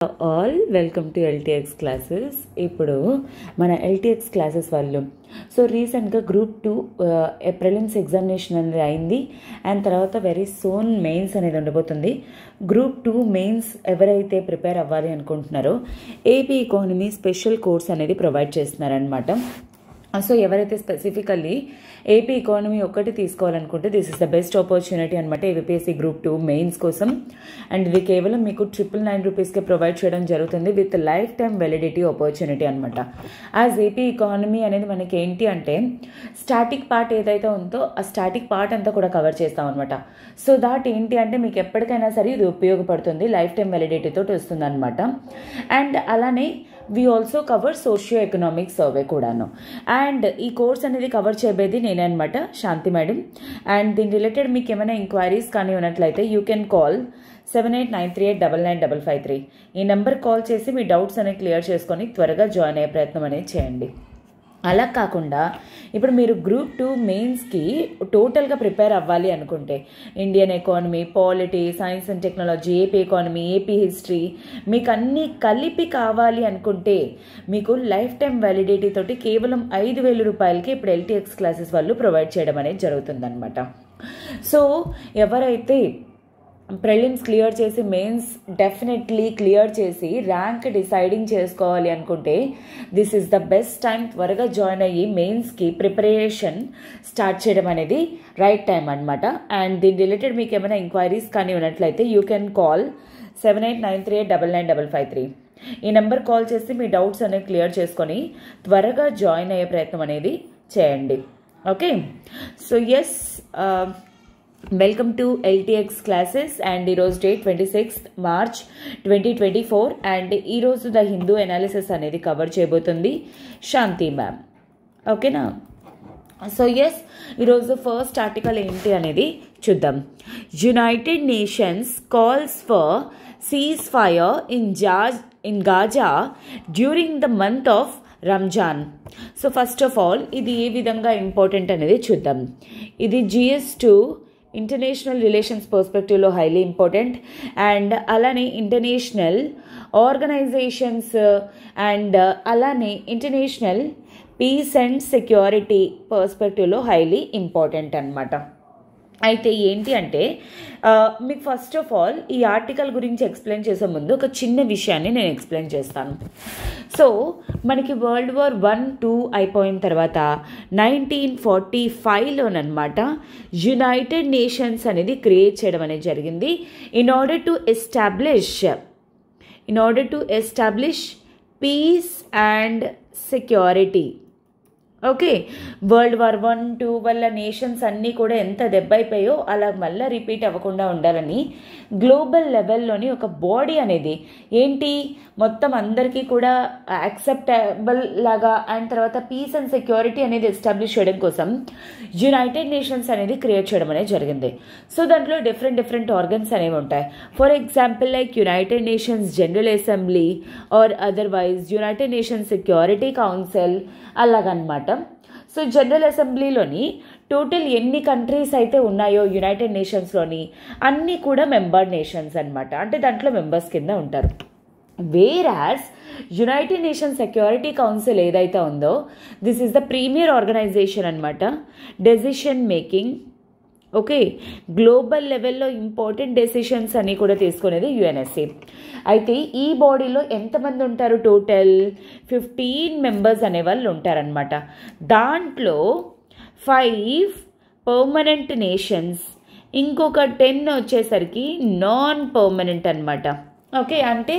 All welcome to LTX classes. ఇప్పుడు మన LTX classes వాళ్ళు రీసెంట్గా గ్రూప్ 2 ప్రిలిమ్స్ ఎగ్జామినేషన్ అనేది అయింది. అండ్ తర్వాత వెరీ సోన్ మెయిన్స్ అనేది ఉండబోతుంది. గ్రూప్ 2 మెయిన్స్ ఎవరైతే ప్రిపేర్ అవ్వాలి అనుకుంటున్నారో ఏపీ ఎకానమీ స్పెషల్ కోర్స్ అనేది ప్రొవైడ్ చేస్తున్నారనమాట. ఎవరైతే స్పెసిఫికల్లీ ఏపీ ఎకానమీ ఒక్కటి తీసుకోవాలనుకుంటే this is the best opportunity అనమాట ఏపీఎస్సీ గ్రూప్ 2 మెయిన్స్ కోసం. అండ్ ఇది కేవలం మీకు 999 రూపీస్కే ప్రొవైడ్ చేయడం జరుగుతుంది with life time validity opportunity అనమాట. యాజ్ ఏపీ ఎకానమీ అనేది మనకి ఏంటి అంటే స్టాటిక్ పార్ట్ ఏదైతే ఉందో ఆ స్టాటిక్ పార్ట్ అంతా కూడా కవర్ చేస్తాం అనమాట. దాట్ ఏంటి అంటే మీకు ఎప్పటికైనా సరే ఇది ఉపయోగపడుతుంది, లైఫ్ టైమ్ వెలిడిటీతో వస్తుంది అనమాట. అండ్ అలానే we also cover socio economic survey కూడాను. అండ్ ఈ కోర్స్ అనేది కవర్ చేయబోయేది నేనే అనమాట, శాంతి మేడం. అండ్ దీని రిలేటెడ్ మీకు ఏమైనా ఎంక్వైరీస్ కానీ ఉన్నట్లయితే యూ కెన్ కాల్ 7893899553. ఈ నెంబర్ కాల్ చేసి మీ డౌట్స్ అనేవి క్లియర్ చేసుకొని త్వరగా జాయిన్ అయ్యే ప్రయత్నం అనేది చేయండి. అలా కాకుండా ఇప్పుడు మీరు గ్రూప్ 2 మెయిన్స్కి టోటల్గా ప్రిపేర్ అవ్వాలి అనుకుంటే Indian economy, polity, science and technology, AP economy, AP history మీకు అన్నీ కలిపి కావాలి అనుకుంటే మీకు లైఫ్ టైం వ్యాలిడిటీ తోటి కేవలం 5,000 రూపాయలకి ఇప్పుడు ఎల్టీఎక్స్ క్లాసెస్ వాళ్ళు ప్రొవైడ్ చేయడం అనేది జరుగుతుందన్నమాట. ఎవరైతే ప్రిలిమ్స్ క్లియర్ చేసి మెయిన్స్ డెఫినెట్లీ క్లియర్ చేసి ర్యాంక్ డిసైడింగ్ చేసుకోవాలి అనుకుంటే this is the best time. త్వరగా జాయిన్ అయ్యి మెయిన్స్కి ప్రిపరేషన్ స్టార్ట్ చేయడం అనేది రైట్ టైం అనమాట. అండ్ దీని రిలేటెడ్ మీకు ఏమైనా ఎంక్వైరీస్ కానీ ఉన్నట్లయితే యూ కెన్ కాల్ 7893899553. ఈ నెంబర్ కాల్ చేసి మీ డౌట్స్ అనేవి క్లియర్ చేసుకొని త్వరగా జాయిన్ అయ్యే ప్రయత్నం అనేది చేయండి. Okay, welcome to LTX classes. And ఈరోజు డేట్ 26 మార్చ్ 2024. అండ్ ఈరోజు ద హిందూ అనాలిసిస్ అనేది కవర్ చేయబోతుంది శాంతి మ్యామ్. ఓకేనా? ఈరోజు ఫస్ట్ ఆర్టికల్ ఏంటి అనేది చూద్దాం. United Nations calls for cease fire in Gaza during the month of Ramzan. First of all ఇది ఏ విధంగా ఇంపార్టెంట్ అనేది చూద్దాం. ఇది GS2 ఇంటర్నేషనల్ రిలేషన్స్ పర్స్పెక్టివ్లో హైలీ ఇంపార్టెంట్. అండ్ అలానే ఇంటర్నేషనల్ ఆర్గనైజేషన్స్ అండ్ అలానే ఇంటర్నేషనల్ పీస్ అండ్ సెక్యూరిటీ పర్స్పెక్టివ్లో హైలీ ఇంపార్టెంట్ అనమాట. అయితే ఏంటి అంటే మీకు ఫస్ట్ ఆఫ్ ఆల్ ఈ ఆర్టికల్ గురించి ఎక్స్ప్లెయిన్ చేసే ముందు ఒక చిన్న విషయాన్ని నేను ఎక్స్ప్లెయిన్ చేస్తాను. మనకి వరల్డ్ వార్ 1, 2 అయిపోయిన తర్వాత 1945లోనమాట యునైటెడ్ నేషన్స్ అనేది క్రియేట్ చేయడం అనేది జరిగింది in order to establish piece and security. Okay, world war 1, 2 వల్ల నేషన్స్ అన్నీ కూడా ఎంత దెబ్బైపోయో అలా మళ్ళీ రిపీట్ అవ్వకుండా ఉండాలని గ్లోబల్ లెవెల్లోని ఒక బాడీ అనేది ఏంటి మొత్తం అందరికీ కూడా యాక్సెప్టబుల్ లాగా అండ్ తర్వాత పీస్ అండ్ సెక్యూరిటీ అనేది ఎస్టాబ్లిష్ చేయడం కోసం యునైటెడ్ నేషన్స్ అనేది క్రియేట్ చేయడం అనేది జరిగింది. దాంట్లో డిఫరెంట్ ఆర్గన్స్ అనేవి ఉంటాయి. For example like United nations general assembly or otherwise United Nations Security council అలాగనమాట. జనరల్ అసెంబ్లీలోని టోటల్ ఎన్ని కంట్రీస్ అయితే ఉన్నాయో యునైటెడ్ నేషన్స్లోని అన్నీ కూడా మెంబర్ నేషన్స్ అనమాట, అంటే దాంట్లో మెంబర్స్ కింద ఉంటారు. Whereas United Nations Security Council ఏదైతే ఉందో this is the premier organization అనమాట. డెసిషన్ మేకింగ్, ఓకే, గ్లోబల్ లెవెల్లో ఇంపార్టెంట్ డెసిషన్స్ అన్నీ కూడా తీసుకునేది యుఎన్ఎస్సి. అయితే ఈ బాడీలో ఎంతమంది ఉంటారు? టోటల్ 15 మెంబర్స్ అనేవాళ్ళు ఉంటారనమాట. దాంట్లో 5 పర్మనెంట్ నేషన్స్, ఇంకొక 10 వచ్చేసరికి నాన్ పర్మనెంట్ అనమాట. ఓకే, అంటే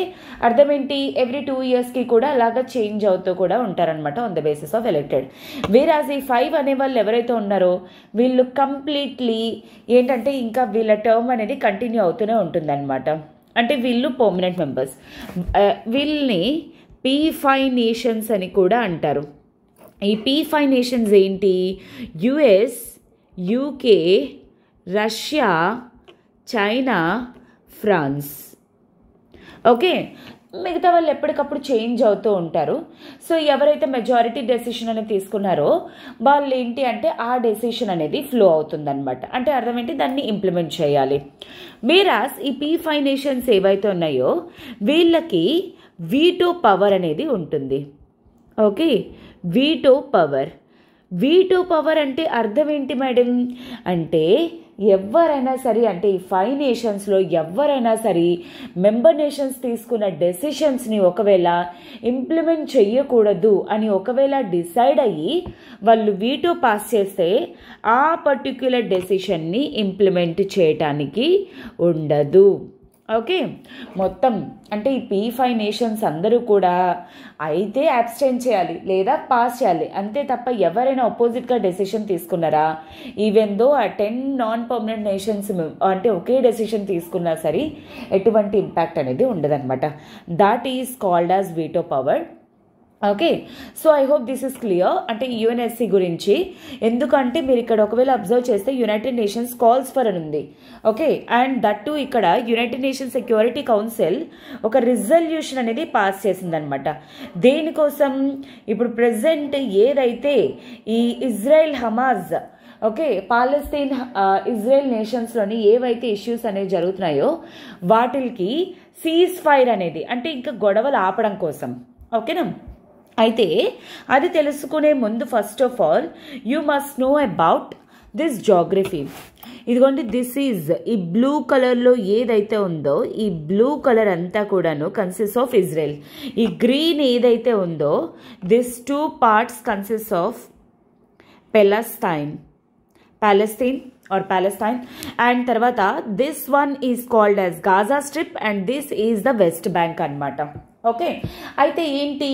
అర్థం ఏంటి? ఎవ్రీ 2 ఇయర్స్కి కూడా అలాగా చేంజ్ అవుతూ కూడా ఉంటారనమాట on the basis of elected. Whereas ఈ 5 అనేవాళ్ళు ఎవరైతే ఉన్నారో వీళ్ళు కంప్లీట్లీ ఏంటంటే ఇంకా వీళ్ళ టర్మ్ అనేది కంటిన్యూ అవుతూనే ఉంటుందన్నమాట. అంటే వీళ్ళు పర్మనెంట్ మెంబర్స్. వీళ్ళని P5 నేషన్స్ అని కూడా అంటారు. ఈ P5 నేషన్స్ ఏంటి? US, UK, Russia, China, France. Okay, మిగతా వాళ్ళు ఎప్పటికప్పుడు చేంజ్ అవుతూ ఉంటారు. సో ఎవరైతే మెజారిటీ డెసిషన్ అనేది తీసుకున్నారో వాళ్ళు ఏంటి అంటే ఆ డెసిషన్ అనేది ఫ్లో అవుతుందన్నమాట. అంటే అర్థం ఏంటి, దాన్ని ఇంప్లిమెంట్ చేయాలి. వేరాస్ ఈ P5 నేషన్స్ ఏవైతే ఉన్నాయో వీళ్ళకి వీటో పవర్ అనేది ఉంటుంది. Okay, veto power. Veto power అంటే అర్థం ఏంటి మేడం అంటే ఎవరైనా సరే, అంటే ఈ 5 నేషన్స్లో ఎవరైనా సరే మెంబర్ నేషన్స్ తీసుకున్న డెసిషన్స్ని ఒకవేళ ఇంప్లిమెంట్ చెయ్యకూడదు అని ఒకవేళ డిసైడ్ అయ్యి వాళ్ళు వీటో పాస్ చేస్తే ఆ పర్టిక్యులర్ డెసిషన్ని ఇంప్లిమెంట్ చేయటానికి ఉండదు. ఓకే, మొత్తం అంటే ఈ P5 నేషన్స్ అందరూ కూడా అయితే అబ్స్టైన్ చేయాలి లేదా పాస్ చేయాలి అంతే తప్ప ఎవరైనా అపోజిట్గా డెసిషన్ తీసుకున్నారా, ఈవెన్ దో ఆ 10 నాన్ పర్మనెంట్ నేషన్స్ అంటే ఒకే డెసిషన్ తీసుకున్నా సరే ఎటువంటి ఇంపాక్ట్ అనేది ఉండదన్నమాట. That is called as veto power. Okay, so I hope this is clear. అంటే యుఎన్ఎస్సి గురించి ఎందుకంటే మీరు ఇక్కడ ఒకవేళ అబ్జర్వ్ చేస్తే యునైటెడ్ నేషన్స్ కాల్స్ ఫర్ అని ఉంది. ఓకే, అండ్ దట్ టు ఇక్కడ యునైటెడ్ నేషన్స్ సెక్యూరిటీ కౌన్సిల్ ఒక రిజల్యూషన్ అనేది పాస్ చేసిందనమాట. దేనికోసం, ఇప్పుడు ప్రెసెంట్ ఏదైతే ఈ Israel Hamas okay Palestine Israel నేషన్స్లోని ఏవైతే ఇష్యూస్ అనేవి జరుగుతున్నాయో వాటికి సీజ్ ఫైర్ అనేది అంటే ఇంకా గొడవలు ఆపడం కోసం. ఓకేనా, అయితే అది తెలుసుకునే ముందు first of all you must know about this geography. ఇదిగోండి, దిస్ ఈజ్ ఈ బ్లూ కలర్లో ఏదైతే ఉందో ఈ బ్లూ కలర్ అంతా కూడాను కన్సిస్ట్ ఆఫ్ ఇజ్రాయెల్. ఈ గ్రీన్ ఏదైతే ఉందో this 2 parts consist of Palestine or Palestine, and తర్వాత this one is called as Gaza strip and this is the west bank అనమాట. ఓకే, అయితే ఏంటి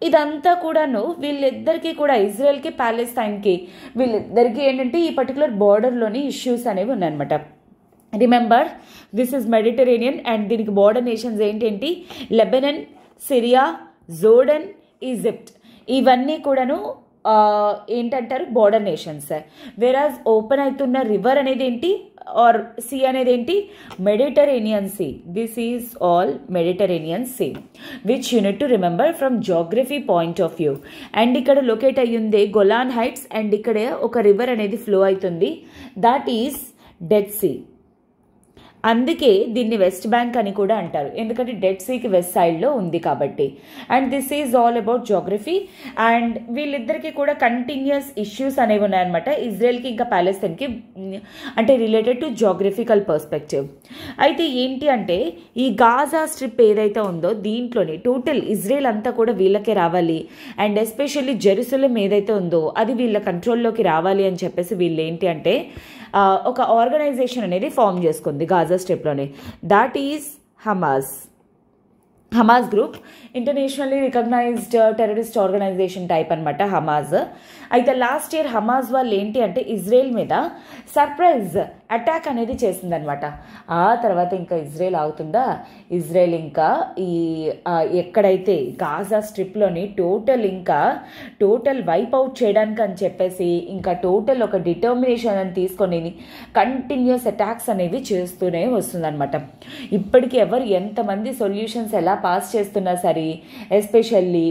ఇదంతా కూడాను వీళ్ళిద్దరికీ కూడా ఇజ్రాయెల్కి ప్యాలెస్తైన్కి వీళ్ళిద్దరికీ ఏంటంటే ఈ పర్టికులర్ బార్డర్లోని ఇష్యూస్ అనేవి ఉన్నాయన్నమాట. Remember this is Mediterranean and దీనికి బార్డర్ నేషన్స్ ఏంటేంటి లెబనన్, సిరియా, జోర్డన్, ఈజిప్ట్ ఇవన్నీ కూడాను ఏంటంటారు బార్డర్ నేషన్స్. వేరాజ్ ఓపెన్ అవుతున్న రివర్ అనేది ఏంటి ఆర్ సీ అనేది ఏంటి Mediterranean sea. This is all Mediterranean sea which you need to remember from geography point of view. And ఇక్కడ లొకేట్ అయ్యింది గొలాన్ హైట్స్ అండ్ ఇక్కడ ఒక రివర్ అనేది ఫ్లో అవుతుంది దట్ ఈస్ డెడ్ సీ. అందుకే దీన్ని వెస్ట్ బ్యాంక్ అని కూడా అంటారు ఎందుకంటే డెడ్ సీకి వెస్ట్ సైడ్లో ఉంది కాబట్టి. And this is all about geography. And వీళ్ళిద్దరికీ కూడా కంటిన్యూస్ ఇష్యూస్ అనేవి ఉన్నాయన్నమాట ఇజ్రాయెల్కి ఇంకా ప్యాలెస్తైన్కి అంటే రిలేటెడ్ టు జాగ్రఫికల్ పర్స్పెక్టివ్. అయితే ఏంటి అంటే ఈ గాజా స్ట్రిప్ ఏదైతే ఉందో దీంట్లోని టోటల్ ఇజ్రాయెల్ అంతా కూడా వీళ్ళకే రావాలి అండ్ ఎస్పెషల్లీ జెరూసలేం ఏదైతే ఉందో అది వీళ్ళ కంట్రోల్లోకి రావాలి అని చెప్పేసి వీళ్ళు ఏంటి అంటే ఒక ఆర్గనైజేషన్ అనేది ఫామ్ చేసుకుంది గాజా స్ట్రిప్లోనే. That is Hamas group, internationally recognised terrorist organisation type అనమాట హమాజ్. అయితే లాస్ట్ ఇయర్ హమాజ్ వాళ్ళు ఏంటి అంటే ఇజ్రాయెల్ మీద సర్ప్రైజ్ అటాక్ అనేది చేసిందనమాట. ఆ తర్వాత ఇంకా ఇజ్రాయెల్ అవుతుందా, ఇజ్రాయెల్ ఇంకా ఈ ఎక్కడైతే గాజా స్ట్రిప్లోని టోటల్ వైప్ అవుట్ చేయడానికి అని చెప్పేసి ఇంకా టోటల్ ఒక డిటర్మినేషన్ అని తీసుకొని కంటిన్యూస్ అటాక్స్ అనేవి చేస్తూనే వస్తుందన్నమాట. ఇప్పటికీ ఎవరు ఎంతమంది సొల్యూషన్స్ ఎలా పాస్ చేస్తున్నా సరే ఎస్పెషల్లీ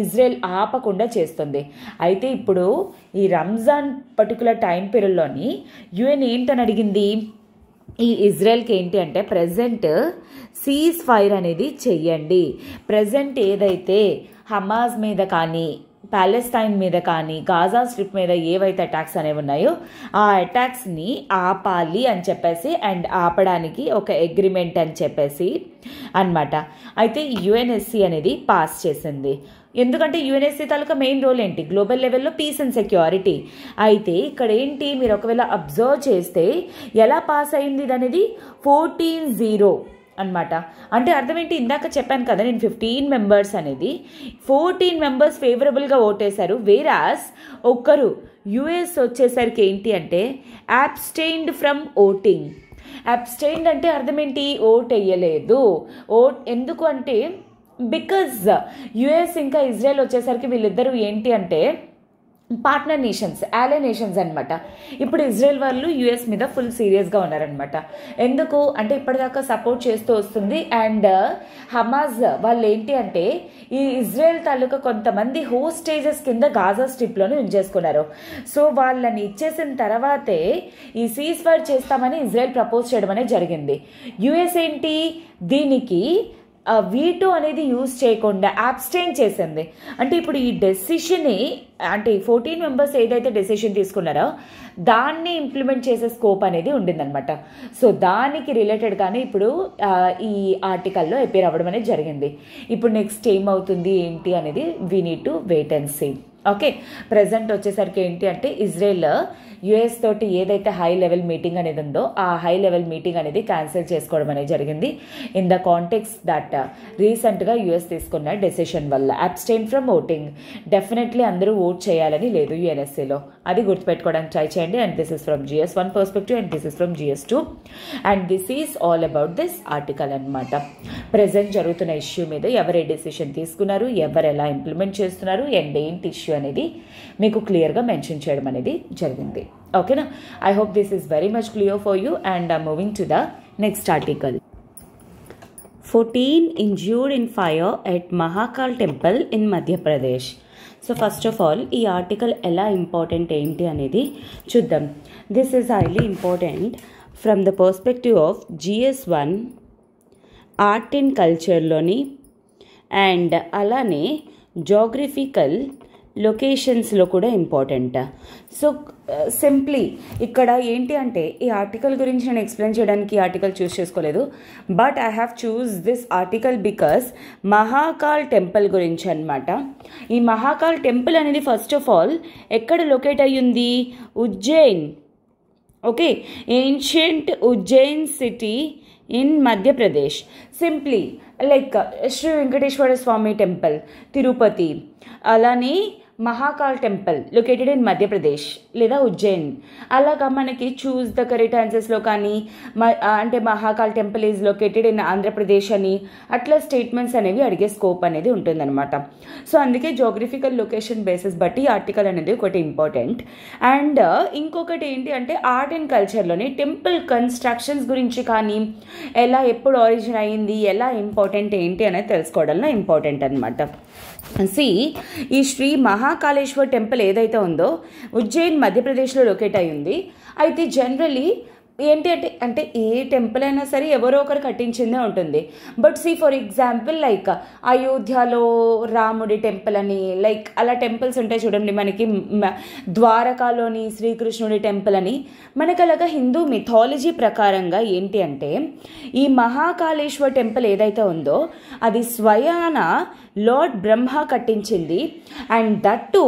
ఇజ్రాయెల్ ఆపకుండా చేస్తుంది. అయితే ఇప్పుడు ఈ రంజాన్ పర్టికులర్ టైం పీరియడ్లోని యుఎన్ ఏంటని అడిగింది ఈ ఇజ్రాయెల్కి ఏంటి అంటే ప్రెజెంట్ సీజ్ ఫైర్ అనేది చెయ్యండి. ప్రెజెంట్ ఏదైతే హమాజ్ మీద కానీ ప్యాలెస్తైన్ మీద కానీ గాజా స్ట్రిప్ మీద ఏవైతే అటాక్స్ అనేవి ఉన్నాయో ఆ అటాక్స్ని ఆపాలి అని చెప్పేసి అండ్ ఆపడానికి ఒక అగ్రిమెంట్ అని చెప్పేసి అన్నమాట. అయితే యుఎన్ఎస్సి అనేది పాస్ చేసింది. ఎందుకంటే యుఎన్ఎస్సి తాలూకా మెయిన్ రోల్ ఏంటి గ్లోబల్ లెవెల్లో పీస్ అండ్ సెక్యూరిటీ. అయితే ఇక్కడ ఏంటి మీరు ఒకవేళ అబ్జర్వ్ చేస్తే ఎలా పాస్ అయింది ఇది అనేది 14-0 అనమాట. అంటే అర్థం ఏంటి ఇందాక చెప్పాను కదా నేను 15 మెంబర్స్ అనేది 14 మెంబర్స్ ఫేవరబుల్గా ఓటేశారు. వేరాస్ ఒక్కరు యుఎస్ వచ్చేసరికి ఏంటి అంటే అబ్స్టైన్డ్ ఫ్రమ్ ఓటింగ్. అబ్స్టైన్డ్ అంటే అర్థం ఏంటి ఓట్ వేయలేదు. ఎందుకు అంటే బికాజ్ యుఎస్ ఇంకా ఇజ్రాయెల్ వచ్చేసరికి వీళ్ళిద్దరూ ఏంటి అంటే పార్ట్నర్ నేషన్స్, ఆలే నేషన్స్ అనమాట. ఇప్పుడు ఇజ్రాయెల్ వాళ్ళు యుఎస్ మీద ఫుల్ సీరియస్గా ఉన్నారనమాట. ఎందుకు అంటే ఇప్పటిదాకా సపోర్ట్ చేస్తూ వస్తుంది. అండ్ హమాజ్ వాళ్ళు ఏంటి అంటే ఈ ఇజ్రాయెల్ తాలూకా కొంతమంది హోస్టేజెస్ కింద గాజా స్ట్రిప్లోనే ఉంచేసుకున్నారు. సో వాళ్ళని ఇచ్చేసిన తర్వాతే ఈ సీజ్ ఫైర్ చేస్తామని ఇజ్రాయెల్ ప్రపోజ్ చేయడం అనేది జరిగింది. యుఎస్ ఏంటి దీనికి వీటో అనేది యూజ్ చేయకుండా అబ్స్టైన్ చేసింది. అంటే ఇప్పుడు ఈ డెసిషన్ని అంటే 14 మెంబర్స్ ఏదైతే డెసిషన్ తీసుకున్నారో దాన్ని ఇంప్లిమెంట్ చేసే స్కోప్ అనేది ఉండిందనమాట. సో దానికి రిలేటెడ్గానే ఇప్పుడు ఈ ఆర్టికల్లో అపేర్ అవ్వడం అనేది జరిగింది. ఇప్పుడు నెక్స్ట్ ఏమవుతుంది ఏంటి అనేది we need to wait and see. Okay, present వచ్చేసరికి ఏంటి అంటే ఇజ్రాయెల్ యుఎస్ తోటి ఏదైతే హై లెవెల్ మీటింగ్ అనేది ఉందో ఆ హై లెవెల్ మీటింగ్ అనేది క్యాన్సిల్ చేసుకోవడం అనేది జరిగింది. ఇన్ ద కాంటెక్స్ట్ దట్ రీసెంట్గా యుఎస్ తీసుకున్న డెసిషన్ వల్ల అబ్స్టైన్ ఫ్రమ్ ఓటింగ్. డెఫినెట్లీ అందరూ ఓట్ చేయాలని లేదు యుఎన్ఎస్ఏలో, అది గుర్తుపెట్టుకోవడానికి ట్రై చేయండి. And this is from GS1 perspective and this is from GS2 and this is all about this article అనమాట. ప్రజెంట్ జరుగుతున్న ఇష్యూ మీద ఎవరు ఏ డెసిషన్ తీసుకున్నారు, ఎవరు ఎలా ఇంప్లిమెంట్ చేస్తున్నారు అండ్ ఏంటి ఇష్యూ అనేది మీకు క్లియర్గా మెన్షన్ చేయడం అనేది జరిగింది. ఓకేనా, I hope this is very much clear for you and moving to the next article. 14 injured in fire at Mahakal temple in Madhya Pradesh. So first of all ఈ article ఎలా important ఏంటి అనేది చూద్దాం. This is highly important from the perspective of GS1 art and కల్చర్లోని and అలానే geographical లొకేషన్స్లో కూడా important. So simply ఇక్కడ ఏంటి అంటే ఈ ఆర్టికల్ గురించి నేను ఎక్స్ప్లెయిన్ చేయడానికి ఈ ఆర్టికల్ చూస్ చేసుకోలేదు. But I have choose this article because Mahakal temple గురించి అనమాట. ఈ మహాకాల్ టెంపుల్ అనేది ఫస్ట్ ఆఫ్ ఆల్ ఎక్కడ లొకేట్ అయ్యింది? Ujjain. Okay, ancient Ujjain city in Madhya Pradesh. Simply like Shri Venkateswara Swamy temple Tirupati, అలానే Mahakal temple located in Madhya Pradesh లేదా ఉజ్జయిన్. అలాగా మనకి చూస్ ద కరెక్ట్ ఆన్సర్స్లో కానీ అంటే Mahakal temple is located in Andhra Pradesh అని అట్లా స్టేట్మెంట్స్ అనేవి అడిగే స్కోప్ అనేది ఉంటుందన్నమాట. సో అందుకే జోగ్రఫికల్ లొకేషన్ బేసిస్ బట్టి ఆర్టికల్ అనేది ఒకటి ఇంపార్టెంట్. అండ్ ఇంకొకటి ఏంటి అంటే ఆర్ట్ అండ్ కల్చర్లోని టెంపుల్ కన్స్ట్రక్షన్స్ గురించి కానీ ఎలా ఎప్పుడు ఆరిజిన్ అయ్యింది, ఎలా ఇంపార్టెంట్ ఏంటి అనేది తెలుసుకోవడంలో ఇంపార్టెంట్ అనమాట. ఈ శ్రీ మహాకాళేశ్వర్ టెంపుల్ ఏదైతే ఉందో ఉజ్జయిన్ మధ్యప్రదేశ్లో లొకేట్ అయ్యింది. అయితే జనరలీ ఏంటి అంటే ఏ టెంపుల్ అయినా సరే ఎవరో ఒకరు కట్టించిందే ఉంటుంది. బట్ ఫర్ ఎగ్జాంపుల్ లైక్ అయోధ్యలో రాముడి టెంపుల్ అని లైక్ అలా టెంపుల్స్ ఉంటాయి చూడండి. మనకి ద్వారకాలోని శ్రీకృష్ణుడి టెంపుల్ అని మనకి అలాగా హిందూ మిథాలజీ ప్రకారంగా ఏంటి అంటే ఈ మహాకాళేశ్వర్ టెంపుల్ ఏదైతే ఉందో అది స్వయాన లార్డ్ బ్రహ్మ కట్టించింది. And that to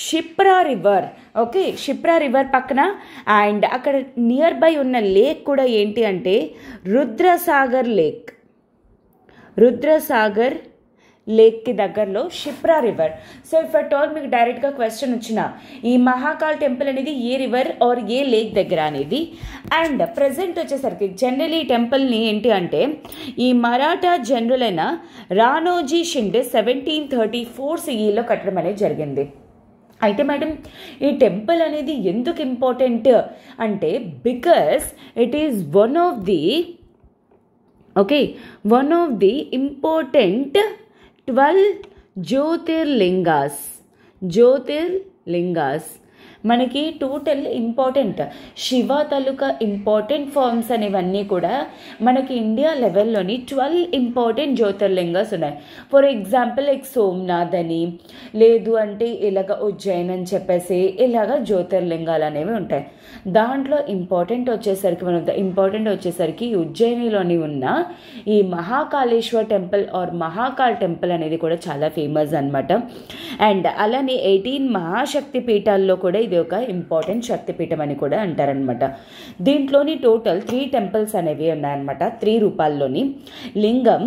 Shipra river. Okay, Shipra river పక్కన అండ్ అక్కడ నియర్ బై ఉన్న లేక్ కూడా ఏంటి అంటే రుద్రసాగర్ లేక్. రుద్రసాగర్ లేక్కి దగ్గరలో Shipra river. So if at all మీకు డైరెక్ట్గా క్వశ్చన్ వచ్చిన ఈ మహాకాల్ టెంపుల్ అనేది ఏ రివర్ ఆర్ ఏ లేక్ దగ్గర అనేది. అండ్ ప్రజెంట్ వచ్చేసరికి జనరల్ ఈ టెంపుల్ని ఏంటి అంటే ఈ మరాఠా జనరల్ అయిన రాణోజీ షిండే 1734 CEలో కట్టడం అనేది జరిగింది. అయితే మేడం ఈ టెంపుల్ అనేది ఎందుకు ఇంపార్టెంట్ అంటే because it is one of the important 12 jyotirlingas. మనకి టోటల్ ఇంపార్టెంట్ శివ తాలూకా ఇంపార్టెంట్ ఫార్మ్స్ అనేవన్నీ కూడా మనకి ఇండియా లెవెల్లోని 12 ఇంపార్టెంట్ జ్యోతిర్లింగాస్ ఉన్నాయి. ఫర్ ఎగ్జాంపుల్ లైక్ సోమనాథ్ అని, లేదు అంటే ఇలాగ ఉజ్జయిన్ అని చెప్పేసి ఇలాగ జ్యోతిర్లింగాలు అనేవి ఉంటాయి. దాంట్లో ఇంపార్టెంట్ వచ్చేసరికి ఉజ్జయినిలోని ఉన్న ఈ Mahakaleshwar temple or Mahakal temple అనేది కూడా చాలా ఫేమస్ అనమాట. అండ్ అలానే 18 మహాశక్తి పీఠాల్లో కూడా ఇది ఒక ఇంపార్టెంట్ శక్తిపీఠం అని కూడా అంటారనమాట. దీంట్లోని టోటల్ 3 టెంపుల్స్ అనేవి ఉన్నాయన్నమాట. 3 రూపాల్లోని లింగం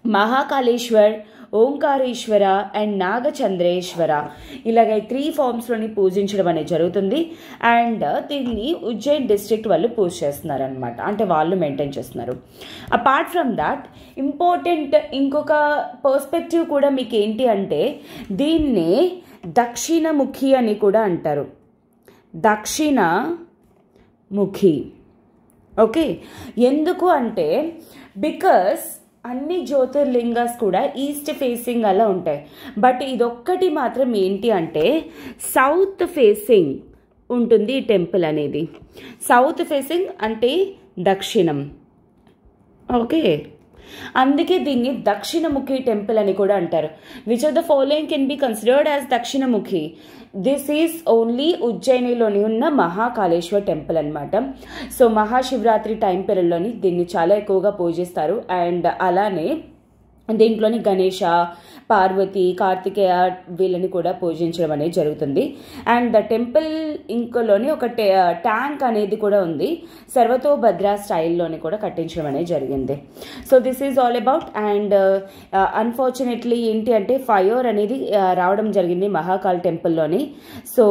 మహాకాళేశ్వర్, ఓంకారేశ్వర అండ్ నాగచంద్రేశ్వర ఇలాగ 3 ఫామ్స్లోని పూజించడం అనేది జరుగుతుంది. అండ్ దీన్ని ఉజ్జయిన్ డిస్ట్రిక్ట్ వాళ్ళు పూజ చేస్తున్నారనమాట, అంటే వాళ్ళు మెయింటైన్ చేస్తున్నారు. అపార్ట్ ఫ్రమ్ దాట్ ఇంపార్టెంట్ ఇంకొక పర్స్పెక్టివ్ కూడా మీకు ఏంటి అంటే దీన్ని దక్షిణముఖి అని కూడా అంటారు, దక్షిణముఖి. ఓకే, ఎందుకు అంటే బికాస్ అన్ని జ్యోతిర్లింగాస్ కూడా ఈస్ట్ ఫేసింగ్ అలా ఉంటాయి, బట్ ఇదొక్కటి మాత్రం ఏంటి అంటే సౌత్ ఫేసింగ్ ఉంటుంది ఈ టెంపుల్ అనేది. సౌత్ ఫేసింగ్ అంటే దక్షిణం. ఓకే, అందుకే దీన్ని దక్షిణముఖి టెంపుల్ అని కూడా అంటారు. Which of the following can be considered as దక్షిణముఖి? దిస్ ఈజ్ ఓన్లీ ఉజ్జయినిలోని ఉన్న మహాకాళేశ్వర్ టెంపుల్ అనమాట. సో మహాశివరాత్రి టైం పీరియడ్లోని దీన్ని చాలా ఎక్కువగా పూజిస్తారు. అండ్ అలానే దీంట్లోని గణేష, పార్వతి, కార్తికేయ వీళ్ళని కూడా పూజించడం అనేది జరుగుతుంది. అండ్ ద టెంపుల్ ఇంకోలోని ఒక ట్యాంక్ అనేది కూడా ఉంది, సర్వతోభద్ర స్టైల్లోని కూడా కట్టించడం అనేది జరిగింది. So this is all about. And unfortunately ఏంటి అంటే ఫైర్ అనేది రావడం జరిగింది మహాకాల్ టెంపుల్లోని. సో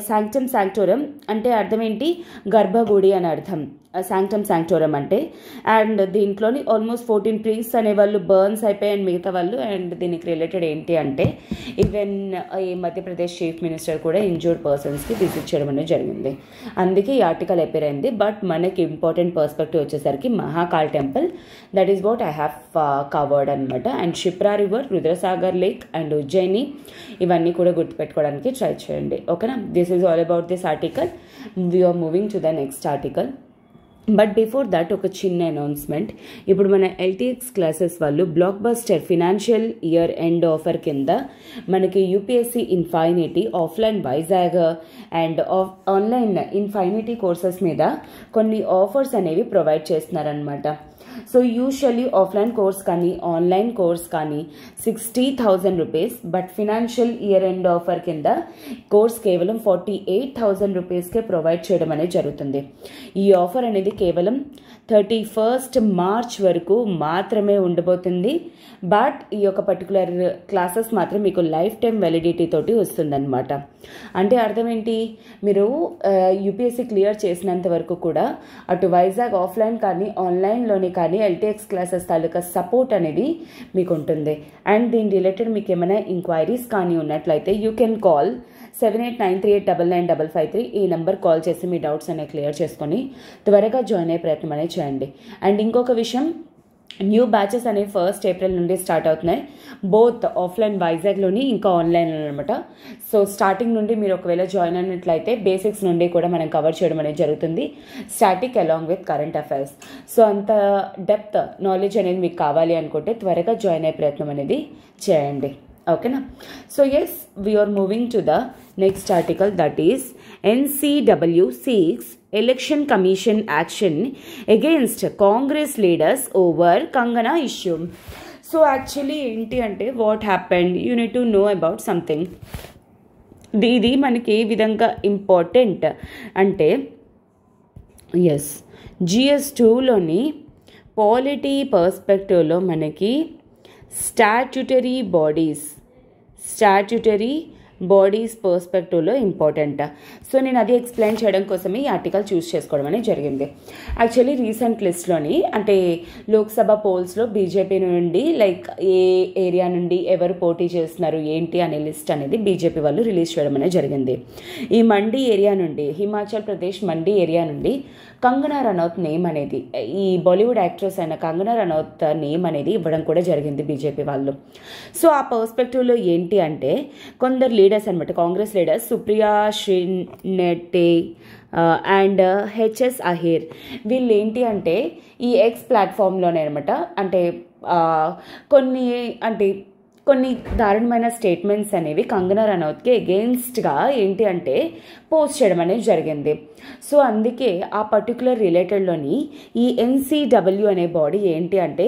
శాంక్టమ్ శాంక్టోరం అంటే అర్థం ఏంటి? గర్భగుడి అని అర్థం, శాంక్టమ్ శాంక్టోరం అంటే. అండ్ దీంట్లోని ఆల్మోస్ట్ 14 ప్రీస్ట్స్ అనేవాళ్ళు బర్న్స్ అయిపోయాయి, మిగతా వాళ్ళు. అండ్ దీనికి రిలేటెడ్ ఏంటి అంటే ఈవెన్ ఈ మధ్యప్రదేశ్ చీఫ్ మినిస్టర్ కూడా ఇంజూర్డ్ పర్సన్స్కి విజిట్ చేయడం అనేది జరిగింది. అందుకే ఈ ఆర్టికల్ అపేర్ అయింది. బట్ మనకి ఇంపార్టెంట్ పర్స్పెక్టివ్ వచ్చేసరికి Mahakal temple, that is what I have covered అనమాట. And Shipra river, Rudrasagar lake and Ujjaini, ఇవన్నీ కూడా గుర్తుపెట్టుకోవడానికి ట్రై చేయండి. ఓకేనా? This is all about this article. We are moving to the next article. But before that ఒక చిన్న అనౌన్స్మెంట్. ఇప్పుడు మన ఎల్టీఎక్స్ క్లాసెస్ వాళ్ళు block buster financial year end offer కింద మనకి UPSC infinity offline Vizag and online infinity courses మీద కొన్ని offers అనేవి ప్రొవైడ్ చేస్తున్నారనమాట. సో యూజువల్లీ ఆఫ్లైన్ కోర్స్ కానీ ఆన్లైన్ కోర్స్ కానీ 60,000 rupees, but financial year end offer కింద కోర్స్ కేవలం 48,000 రూపీస్కే ప్రొవైడ్ చేయడం అనేది జరుగుతుంది. ఈ ఆఫర్ అనేది కేవలం 31st మార్చ్ వరకు మాత్రమే ఉండబోతుంది. బట్ ఈ యొక్క పర్టికులర్ క్లాసెస్ మాత్రం మీకు లైఫ్ టైం వ్యాలిడిటీ తోటి వస్తుందన్నమాట. అంటే అర్థం ఏంటి? మీరు యూపీఎస్సీ క్లియర్ చేసినంత వరకు కూడా అటు వైజాగ్ ఆఫ్లైన్ కానీ ఆన్లైన్లోని కానీ ఎల్టీఎక్స్ క్లాసెస్ తాలూకా సపోర్ట్ అనేది మీకు ఉంటుంది. అండ్ దీని రిలేటెడ్ మీకు ఏమైనా ఇంక్వైరీస్ కానీ ఉన్నట్లయితే యూ కెన్ కాల్ 7893899553. ఈ నెంబర్ కాల్ చేసి మీ డౌట్స్ అనేవి క్లియర్ చేసుకొని త్వరగా జాయిన్ అయ్యే ప్రయత్నం అనేది చేయండి. అండ్ ఇంకొక విషయం, న్యూ బ్యాచెస్ అనేవి 1st ఏప్రిల్ నుండి స్టార్ట్ అవుతున్నాయి, బోత్ ఆఫ్లైన్ వైజాగ్లోని ఇంకా ఆన్లైన్లో అనమాట. సో స్టార్టింగ్ నుండి మీరు ఒకవేళ జాయిన్ అయినట్లయితే బేసిక్స్ నుండి కూడా మనం కవర్ చేయడం అనేది జరుగుతుంది, static along with current affairs. So అంత డెప్త్ నాలెడ్జ్ అనేది మీకు కావాలి అనుకుంటే త్వరగా జాయిన్ అయ్యే ప్రయత్నం అనేది చేయండి. ఓకేనా? So yes, we are moving to the next article, that is NCW seeks election commission action against Congress leaders over Kangana issue. So actually ఏంటి అంటే what happened, you need to know about something. ఇది మనకి ఏ విధంగా important అంటే yes GS2లోని polity పర్స్పెక్టివ్లో మనకి statutory bodies పర్స్పెక్టివ్లో important. So నేను అది explain చేయడం కోసమే ఈ ఆర్టికల్ చూస్ చేసుకోవడం అనేది జరిగింది. యాక్చువల్లీ రీసెంట్ లిస్ట్లోని అంటే లోక్సభ పోల్స్లో బీజేపీ నుండి లైక్ ఏ ఏరియా నుండి ఎవరు పోటీ చేస్తున్నారు ఏంటి అనే లిస్ట్ అనేది బీజేపీ వాళ్ళు రిలీజ్ చేయడం అనేది జరిగింది. ఈ మండి ఏరియా నుండి, హిమాచల్ ప్రదేశ్ మండి ఏరియా నుండి కంగనా రనౌత్ నేమ్ అనేది, ఈ బాలీవుడ్ యాక్ట్రెస్ అయిన కంగనా రనౌత్ నేమ్ అనేది ఇవ్వడం కూడా జరిగింది బీజేపీ వాళ్ళు. సో ఆ పర్స్పెక్టివ్లో ఏంటి అంటే కొందరు లీడర్స్ అనమాట, Congress leaders Supriya Shrinate and HS Ahir, వీళ్ళు ఏంటి అంటే ఈ ఎక్స్ ప్లాట్ఫామ్లోనే అనమాట అంటే కొన్ని దారుణమైన స్టేట్మెంట్స్ అనేవి కంగనా రనౌత్కి అగెయిన్స్ట్గా ఏంటి అంటే పోస్ట్ చేయడం అనేది జరిగింది. సో అందుకే ఆ పర్టికులర్ రిలేటెడ్లోని ఈ NCW అనే బాడీ ఏంటి అంటే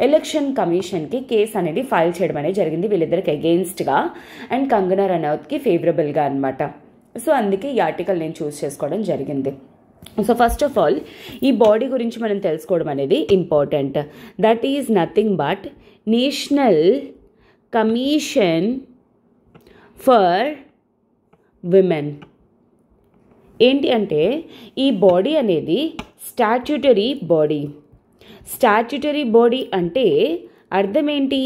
ఎలక్షన్ కమిషన్కి కేసు అనేది ఫైల్ చేయడం అనేది జరిగింది వీళ్ళిద్దరికి అగెయిన్స్ట్గా అండ్ కంగనా రనౌత్కి ఫేవరబుల్గా అనమాట. సో అందుకే ఈ ఆర్టికల్ నేను చూస్ చేసుకోవడం జరిగింది. సో ఫస్ట్ ఆఫ్ ఆల్ ఈ బాడీ గురించి మనం తెలుసుకోవడం అనేది important. That is nothing but national commission for women. ఏంటి అంటే ఈ బాడీ అనేది స్టాట్యుటరీ బాడీ అంటే అర్థం ఏంటి?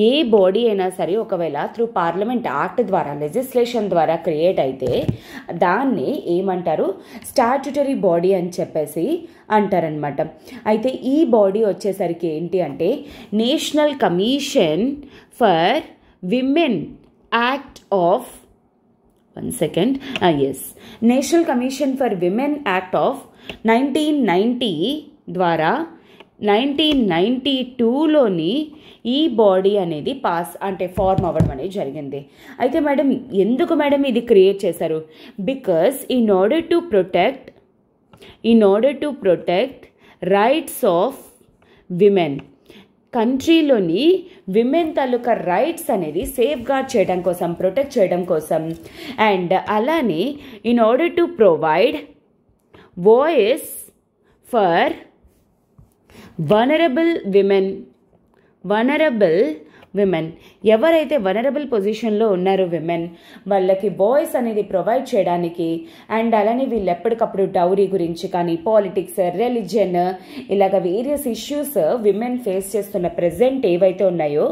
ఏ బాడీ అయినా సరే ఒకవేళ త్రూ పార్లమెంట్ యాక్ట్ ద్వారా లెజిస్లేషన్ ద్వారా క్రియేట్ అయితే దాన్ని ఏమంటారు? స్టాట్యుటరీ బాడీ అని చెప్పేసి అంటారనమాట. అయితే ఈ బాడీ వచ్చేసరికి ఏంటి అంటే national commission for women act of national commission for women act of 1990 ద్వారా 1992లోని ఈ బాడీ అనేది ఫార్మ్ అవ్వడం అనేది జరిగింది. అయితే మేడం ఎందుకు మేడం ఇది క్రియేట్ చేశారు? Because in order to protect rights of women, కంట్రీలోని విమెన్ తాలూకా రైట్స్ అనేది సేఫ్ గార్డ్ చేయడం కోసం, ప్రొటెక్ట్ చేయడం కోసం, అండ్ అలానే in order to provide voice for vulnerable women, ఎవరైతే వనరబుల్ పొజిషన్లో ఉన్నారో విమెన్, వాళ్ళకి వాయిస్ అనేది ప్రొవైడ్ చేయడానికి, అండ్ అలానే వీళ్ళు ఎప్పటికప్పుడు డౌరీ గురించి కానీ, పాలిటిక్స్, రిలీజియన్, ఇలాగ వేరియస్ ఇష్యూస్ విమెన్ ఫేస్ చేస్తున్న ప్రెజెంట్ ఏవైతే ఉన్నాయో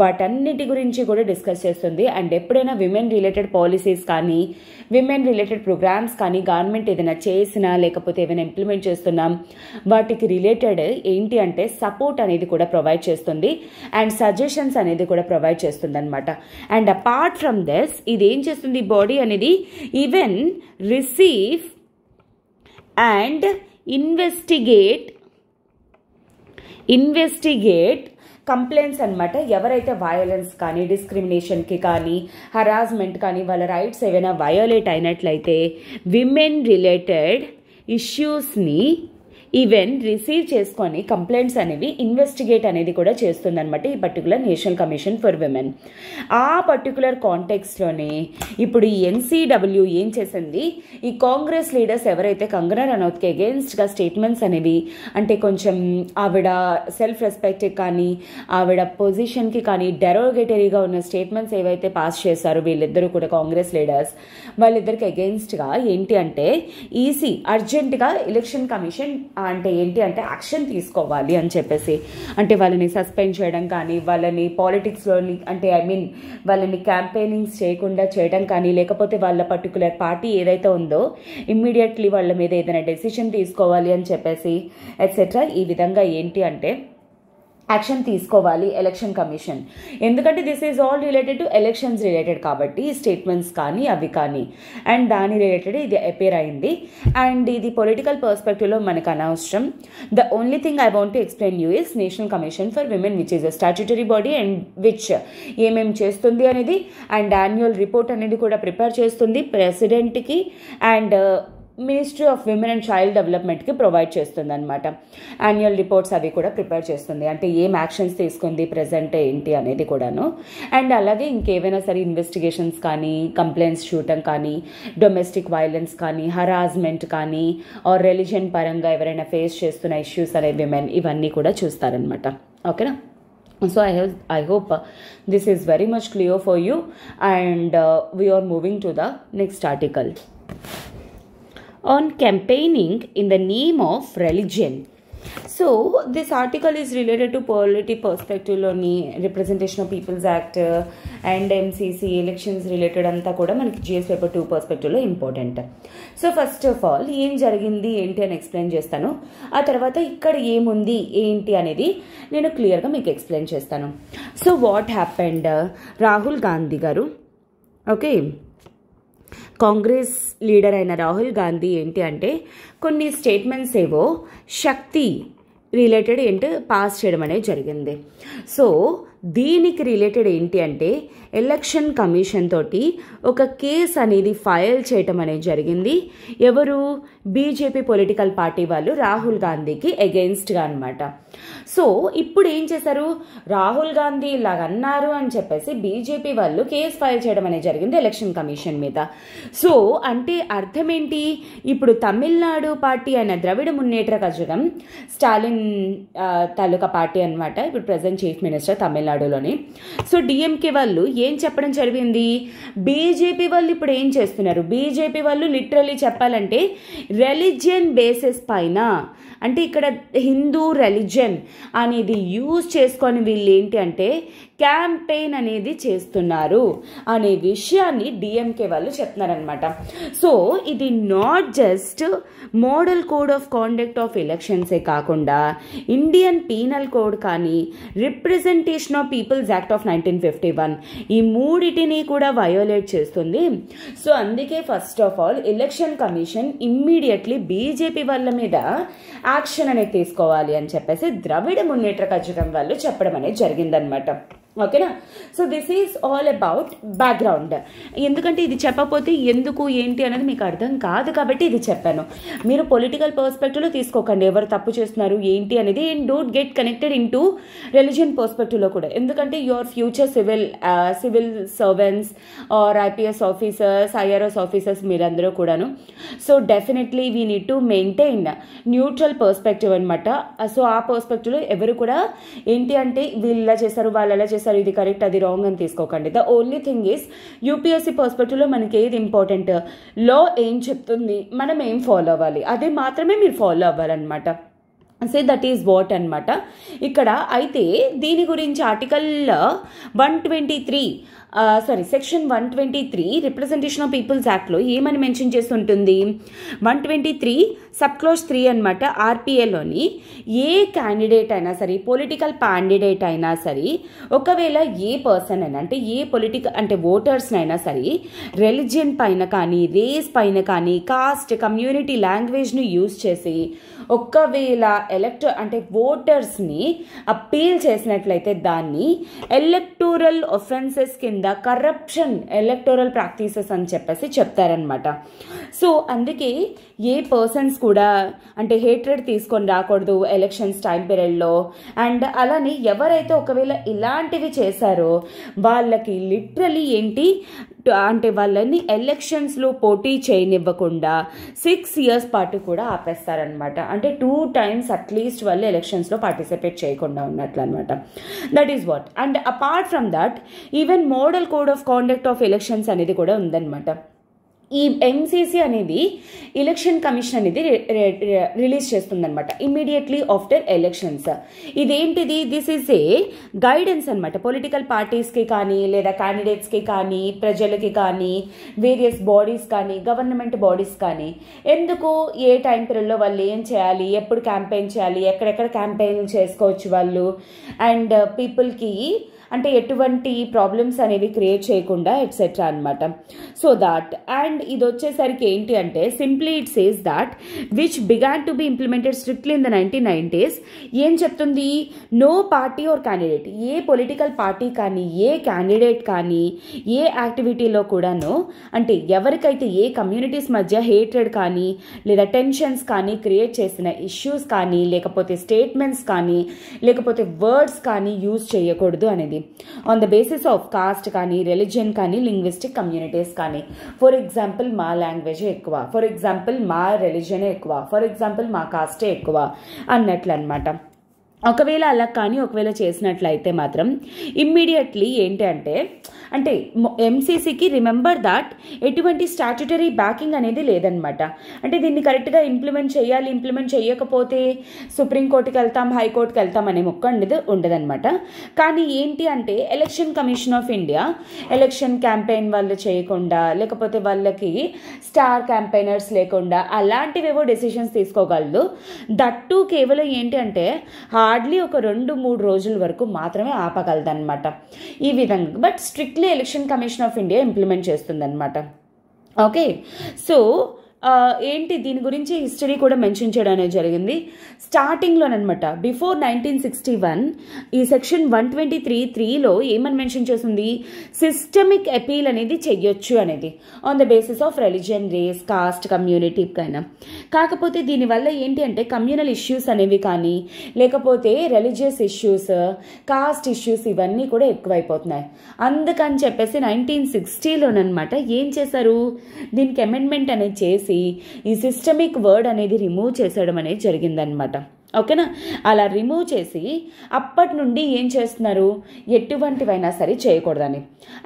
వాటన్నిటి గురించి కూడా డిస్కస్ చేస్తుంది. అండ్ ఎప్పుడైనా విమెన్ రిలేటెడ్ పాలసీస్ కానీ, విమెన్ రిలేటెడ్ ప్రోగ్రామ్స్ కానీ గవర్నమెంట్ ఏదైనా చేసినా లేకపోతే ఏమైనా ఇంప్లిమెంట్ చేస్తున్నాం వాటికి రిలేటెడ్ ఏంటి అంటే సపోర్ట్ అనేది కూడా ప్రొవైడ్ చేస్తుంది అండ్ సజెషన్స్ అనేది కూడా ప్రొవైడ్ చేస్తుంది అనమాట. అండ్ అపార్ట్ ఫ్రమ్ దిస్ ఇది ఏం చేస్తుంది? బాడీ అనేది even receive and investigate complaints అనమాట. ఎవరైతే వయలెన్స్ కానీ, డిస్క్రిమినేషన్కి కానీ, హరాస్మెంట్ కానీ, వాళ్ళ రైట్స్ ఏవైనా వయోలేట్ అయినట్లయితే విమెన్ రిలేటెడ్ ఇష్యూస్ని ఈవెన్ రిసీవ్ చేసుకొని కంప్లైంట్స్ అనేవి ఇన్వెస్టిగేట్ అనేది కూడా చేస్తుందన్నమాట ఈ particular national commission for women. ఆ పర్టికులర్ కాంటెక్స్లోనే ఇప్పుడు ఈ ఎన్సీడబ్ల్యూ ఏం చేసింది? ఈ కాంగ్రెస్ లీడర్స్ ఎవరైతే కంగనా రనౌత్కి అగెయిన్స్ట్గా స్టేట్మెంట్స్ అనేవి, అంటే కొంచెం ఆవిడ సెల్ఫ్ రెస్పెక్ట్కి కానీ, ఆవిడ పొజిషన్కి కానీ డెరోగేటరీగా ఉన్న స్టేట్మెంట్స్ ఏవైతే పాస్ చేశారో వీళ్ళిద్దరూ కూడా కాంగ్రెస్ లీడర్స్, వాళ్ళిద్దరికి అగెయిన్స్ట్గా ఏంటి అంటే ఈసీ అర్జెంటుగా ఎలక్షన్ కమిషన్ అంటే ఏంటి అంటే యాక్షన్ తీసుకోవాలి అని చెప్పేసి, అంటే వాళ్ళని సస్పెండ్ చేయడం కానీ, వాళ్ళని పాలిటిక్స్లోని అంటే వాళ్ళని క్యాంపెయినింగ్స్ చేయకుండా చేయడం కానీ, లేకపోతే వాళ్ళ పర్టికులర్ పార్టీ ఏదైతే ఉందో ఇమ్మీడియట్లీ వాళ్ళ మీద ఏదైనా డెసిషన్ తీసుకోవాలి అని చెప్పేసి ఎట్సెట్రా. ఈ విధంగా ఏంటి అంటే యాక్షన్ తీసుకోవాలి ఎలక్షన్ కమిషన్. ఎందుకంటే this is all related to elections related కాబట్టి స్టేట్మెంట్స్ కానీ అవి కానీ, అండ్ దాని రిలేటెడ్ ఇది అపేర్ అయింది. అండ్ ఇది పొలిటికల్ పర్స్పెక్టివ్లో మనకు అనవసరం. The only thing I want to explain you is national commission for women which is a statutory body and which ఏమేమి చేస్తుంది అనేది, అండ్ యాన్యువల్ రిపోర్ట్ అనేది కూడా ప్రిపేర్ చేస్తుంది ప్రెసిడెంట్కి and ministry of women and child డెవలప్మెంట్కి ప్రొవైడ్ చేస్తుంది అనమాట. యాన్యువల్ రిపోర్ట్స్ అవి కూడా ప్రిపేర్ చేస్తుంది, అంటే ఏం యాక్షన్స్ తీసుకుంది ప్రజెంట్ ఏంటి అనేది కూడాను. అండ్ అలాగే ఇంకేమైనా సరే ఇన్వెస్టిగేషన్స్ కానీ, కంప్లైంట్స్ చూడటం కానీ, డొమెస్టిక్ వైలెన్స్ కానీ, హరాస్మెంట్ కానీ, ఆర్ రిలీజియన్ పరంగా ఎవరైనా ఫేస్ చేస్తున్న ఇష్యూస్ అనే విమెన్, ఇవన్నీ కూడా చూస్తారనమాట. ఓకేనా? So I hope this is very much clear for you, and we are moving to the next article on campaigning in the name of religion. So this article is related to polity perspective loni Representation of People's Act and MCC elections related anta kuda manaki GS paper 2 perspective lo important. So first of all ఏం జరిగింది ఏంటి అని explain చేస్తాను. ఆ తర్వాత ఇక్కడ ఏముంది ఏంటి అనేది నేను క్లియర్గా మీకు ఎక్స్ప్లెయిన్ చేస్తాను. So what happened, Rahul Gandhi గారు, ఓకే, కాంగ్రెస్ లీడర్ అయిన రాహుల్ గాంధీ ఏంటి అంటే కొన్ని స్టేట్మెంట్స్ ఏవో శక్తి రిలేటెడ్ ఏంటి పాస్ చేయడం అనేది జరిగింది. సో దీనికి రిలేటెడ్ ఏంటి అంటే ఎలక్షన్ కమిషన్ తోటి ఒక కేసు అనేది ఫైల్ చేయటం అనేది జరిగింది. ఎవరు? బీజేపీ పొలిటికల్ పార్టీ వాళ్ళు రాహుల్ గాంధీకి అగెయిన్స్ట్గా అనమాట. సో ఇప్పుడు ఏం చేశారు? రాహుల్ గాంధీ ఇలాగ అన్నారు అని చెప్పేసి బీజేపీ వాళ్ళు కేసు ఫైల్ చేయడం అనేది జరిగింది ఎలక్షన్ కమిషన్ మీద. సో అంటే అర్థం ఏంటి? ఇప్పుడు తమిళనాడు పార్టీ అయిన ద్రవిడ మున్నేట్ర కజగం, స్టాలిన్ తాలూకా పార్టీ అనమాట, ఇప్పుడు ప్రజెంట్ చీఫ్ మినిస్టర్ తమిళనాడు తమిళనాడులోని. సో డిఎంకే వాళ్ళు ఏం చెప్పడం జరిగింది, బీజేపీ వాళ్ళు ఇప్పుడు ఏం చేస్తున్నారు, బీజేపీ వాళ్ళు లిటరలీ చెప్పాలంటే రిలీజియన్ బేసిస్ పైన, అంటే ఇక్కడ హిందూ రిలీజన్ అనేది యూజ్ చేసుకొని వీళ్ళు ఏంటి అంటే క్యాంపెయిన్ అనేది చేస్తున్నారు అనే విషయాన్ని డిఎంకే వాళ్ళు చెప్తున్నారనమాట. సో ఇది not just model code of conduct of ఎలక్షన్సే కాకుండా ఇండియన్ పీనల్ కోడ్ కానీ representation of peoples act of 1951 ఈ మూడిటిని కూడా వయోలేట్ చేస్తుంది. సో అందుకే first of all election commission immediately BJP వాళ్ళ మీద యాక్షన్ అనేది తీసుకోవాలి అని చెప్పేసి ద్రవిడ మున్నేట్ర కజగం వాళ్ళు చెప్పడం అనేది జరిగిందనమాట. ఓకేనా. So this is all about background. ఎందుకంటే ఇది చెప్పకపోతే ఎందుకు ఏంటి అనేది మీకు అర్థం కాదు కాబట్టి ఇది చెప్పాను. మీరు పొలిటికల్ పర్స్పెక్టివ్లో తీసుకోకండి ఎవరు తప్పు చేస్తున్నారు ఏంటి అనేది, and don't get connected in to religion పర్స్పెక్టివ్లో కూడా. ఎందుకంటే your future civil servants or IPS officers, IRS officers మీరందరూ కూడాను. So definitely we need to maintain neutral perspective అనమాట. సో ఆ పర్స్పెక్టివ్లో ఎవరు కూడా ఏంటి అంటే వీళ్ళు ఇలా చేశారు వాళ్ళు ఎలా చేశారు ఇది కరెక్ట్ అది రాంగ్ అని తీసుకోకండి. The only thing is UPSC పర్స్పెక్టివ్లో మనకి ఏది ఇంపార్టెంట్, లా ఏం చెప్తుంది మనం ఏం ఫాలో అవ్వాలి అది మాత్రమే మీరు ఫాలో అవ్వాలన్నమాట. సే దట్ ఈస్ వాట్ అనమాట ఇక్కడ. అయితే దీని గురించి article 123 section 123 representation of people's యాక్ట్లో ఏమని మెన్షన్ చేస్తుంటుంది, 123 సబ్ క్లాజ్ 3 అనమాట. ఆర్పిఏలోని ఏ క్యాండిడేట్ అయినా సరే, పొలిటికల్ క్యాండిడేట్ అయినా సరే, ఒకవేళ ఏ పర్సన్ అయినా అంటే ఏ పొలిటికల్ అంటే ఓటర్స్ని అయినా సరే రిలీజియన్ పైన కానీ రేస్ పైన కానీ కాస్ట్ కమ్యూనిటీ లాంగ్వేజ్ను యూజ్ చేసి ఒకవేళ అంటే ఓటర్స్ని అప్పీల్ చేసినట్లయితే దాన్ని ఎలక్టోరల్ ఒఫెన్సెస్ కింద కరప్షన్ ఎలక్టోరల్ ప్రాక్టీసెస్ అని చెప్పేసి చెప్తారనమాట. సో అందుకే ఏ పర్సన్స్ కూడా అంటే హేట్రెడ్ తీసుకొని రాకూడదు ఎలక్షన్స్ టైం పీరియడ్లో. అండ్ అలానే ఎవరైతే ఒకవేళ ఇలాంటివి చేశారో వాళ్ళకి లిటరలీ ఏంటి అంటే వాళ్ళని ఎలక్షన్స్లో పోటీ చేయనివ్వకుండా 6 years పాటు కూడా ఆపేస్తారనమాట. అంటే 2 times అట్లీస్ట్ వాళ్ళు ఎలక్షన్స్లో పార్టిసిపేట్ చేయకుండా ఉన్నట్లు అనమాట. That is what. And apart from that even model code of conduct of elections అనేది కూడా ఉందన్నమాట. ఈ ఎంసీసీ అనేది ఎలక్షన్ కమిషన్ అనేది రిలీజ్ చేస్తుందన్నమాట ఇమ్మీడియట్లీ ఆఫ్టర్ ఎలక్షన్స్. ఇదేంటిది, దిస్ ఈజ్ ఏ గైడెన్స్ అనమాట పొలిటికల్ పార్టీస్కి కానీ లేదా క్యాండిడేట్స్కి కానీ ప్రజలకి కానీ వేరియస్ బాడీస్ కానీ గవర్నమెంట్ బాడీస్ కానీ ఎందుకు ఏ టైం పీరియడ్లో వాళ్ళు ఏం చేయాలి, ఎప్పుడు క్యాంపెయిన్ చేయాలి, ఎక్కడెక్కడ క్యాంపెయిన్ చేసుకోవచ్చు వాళ్ళు, అండ్ పీపుల్కి అంటే ఎటువంటి ప్రాబ్లమ్స్ అనేవి క్రియేట్ చేయకుండా ఎట్సెట్రా అనమాట. సో దాట్ అండ్ ఇది వచ్చేసరికి ఏంటి అంటే simply it says that which began to be implemented strictly in the 1990s. ఏం చెప్తుంది, నో పార్టీ ఆర్ క్యాండిడేట్, ఏ పొలిటికల్ పార్టీ కానీ ఏ క్యాండిడేట్ కానీ ఏ యాక్టివిటీలో కూడాను అంటే ఎవరికైతే ఏ కమ్యూనిటీస్ మధ్య హేట్రెడ్ కానీ లేదా టెన్షన్స్ కానీ క్రియేట్ చేసిన ఇష్యూస్ కానీ లేకపోతే స్టేట్మెంట్స్ కానీ లేకపోతే వర్డ్స్ కానీ యూజ్ చేయకూడదు అనేది on the basis of cost కానీ రిలీజియన్ కానీ లింగ్విస్టిక్ కమ్యూనిటీస్ కానీ. ఫర్ ఎగ్జాంపుల్ మా లాంగ్వేజే ఎక్కువ, ఫర్ ఎగ్జాంపుల్ మా రిలీజియనే ఎక్కువ, ఫర్ ఎగ్జాంపుల్ మా కాస్టే ఎక్కువ అన్నట్లు అనమాట. ఒకవేళ అలా కానీ ఒకవేళ చేసినట్లయితే మాత్రం ఇమ్మీడియట్లీ ఏంటి అంటే ఎంసీసీకి రిమెంబర్ దాట్ ఎటువంటి స్టాట్యుటరీ బ్యాకింగ్ అనేది లేదనమాట. అంటే దీన్ని కరెక్ట్గా ఇంప్లిమెంట్ చేయాలి, ఇంప్లిమెంట్ చేయకపోతే సుప్రీంకోర్టుకి వెళ్తాం హైకోర్టుకి వెళ్తాం అనే మొక్క అనేది ఉండదన్నమాట. కానీ ఏంటి అంటే election commission of India election campaign వాళ్ళు చేయకుండా లేకపోతే వాళ్ళకి స్టార్ క్యాంపెయినర్స్ లేకుండా అలాంటివేవో డెసిషన్స్ తీసుకోగలదు. దట్టు కేవలం ఏంటి అంటే హార్డ్లీ ఒక 2-3 రోజుల వరకు మాత్రమే ఆపగలదన్నమాట ఈ విధంగా. బట్ స్ట్రిక్ట్లీ election commission of India implement చేస్తుందన్నమాట. ఓకే. సో ఏంటి దీని గురించి హిస్టరీ కూడా మెన్షన్ చేయడం అనేది జరిగింది స్టార్టింగ్లోనమాట. బిఫోర్ 1961 ఈ సెక్షన్ 123(3)లో ఏమని మెన్షన్ చేస్తుంది, సిస్టమిక్ అపీల్ అనేది చెయ్యొచ్చు అనేది on the basis of religion race caste community కైనా. కాకపోతే దీనివల్ల ఏంటి అంటే కమ్యూనల్ ఇష్యూస్ అనేవి కానీ లేకపోతే రిలీజియస్ ఇష్యూస్ కాస్ట్ ఇష్యూస్ ఇవన్నీ కూడా ఎక్కువైపోతున్నాయి. అందుకని చెప్పేసి 1960లోనమాట ఏం చేశారు, దీనికి అమెండ్మెంట్ అనేది చేసి ఈ సిస్టమిక్ వర్డ్ అనేది రిమూవ్ చేసేయడం అనేది జరిగిందనమాట. ఓకేనా, అలా రిమూవ్ చేసి అప్పటి నుండి ఏం చేస్తున్నారు, ఎటువంటివైనా సరే చేయకూడదని.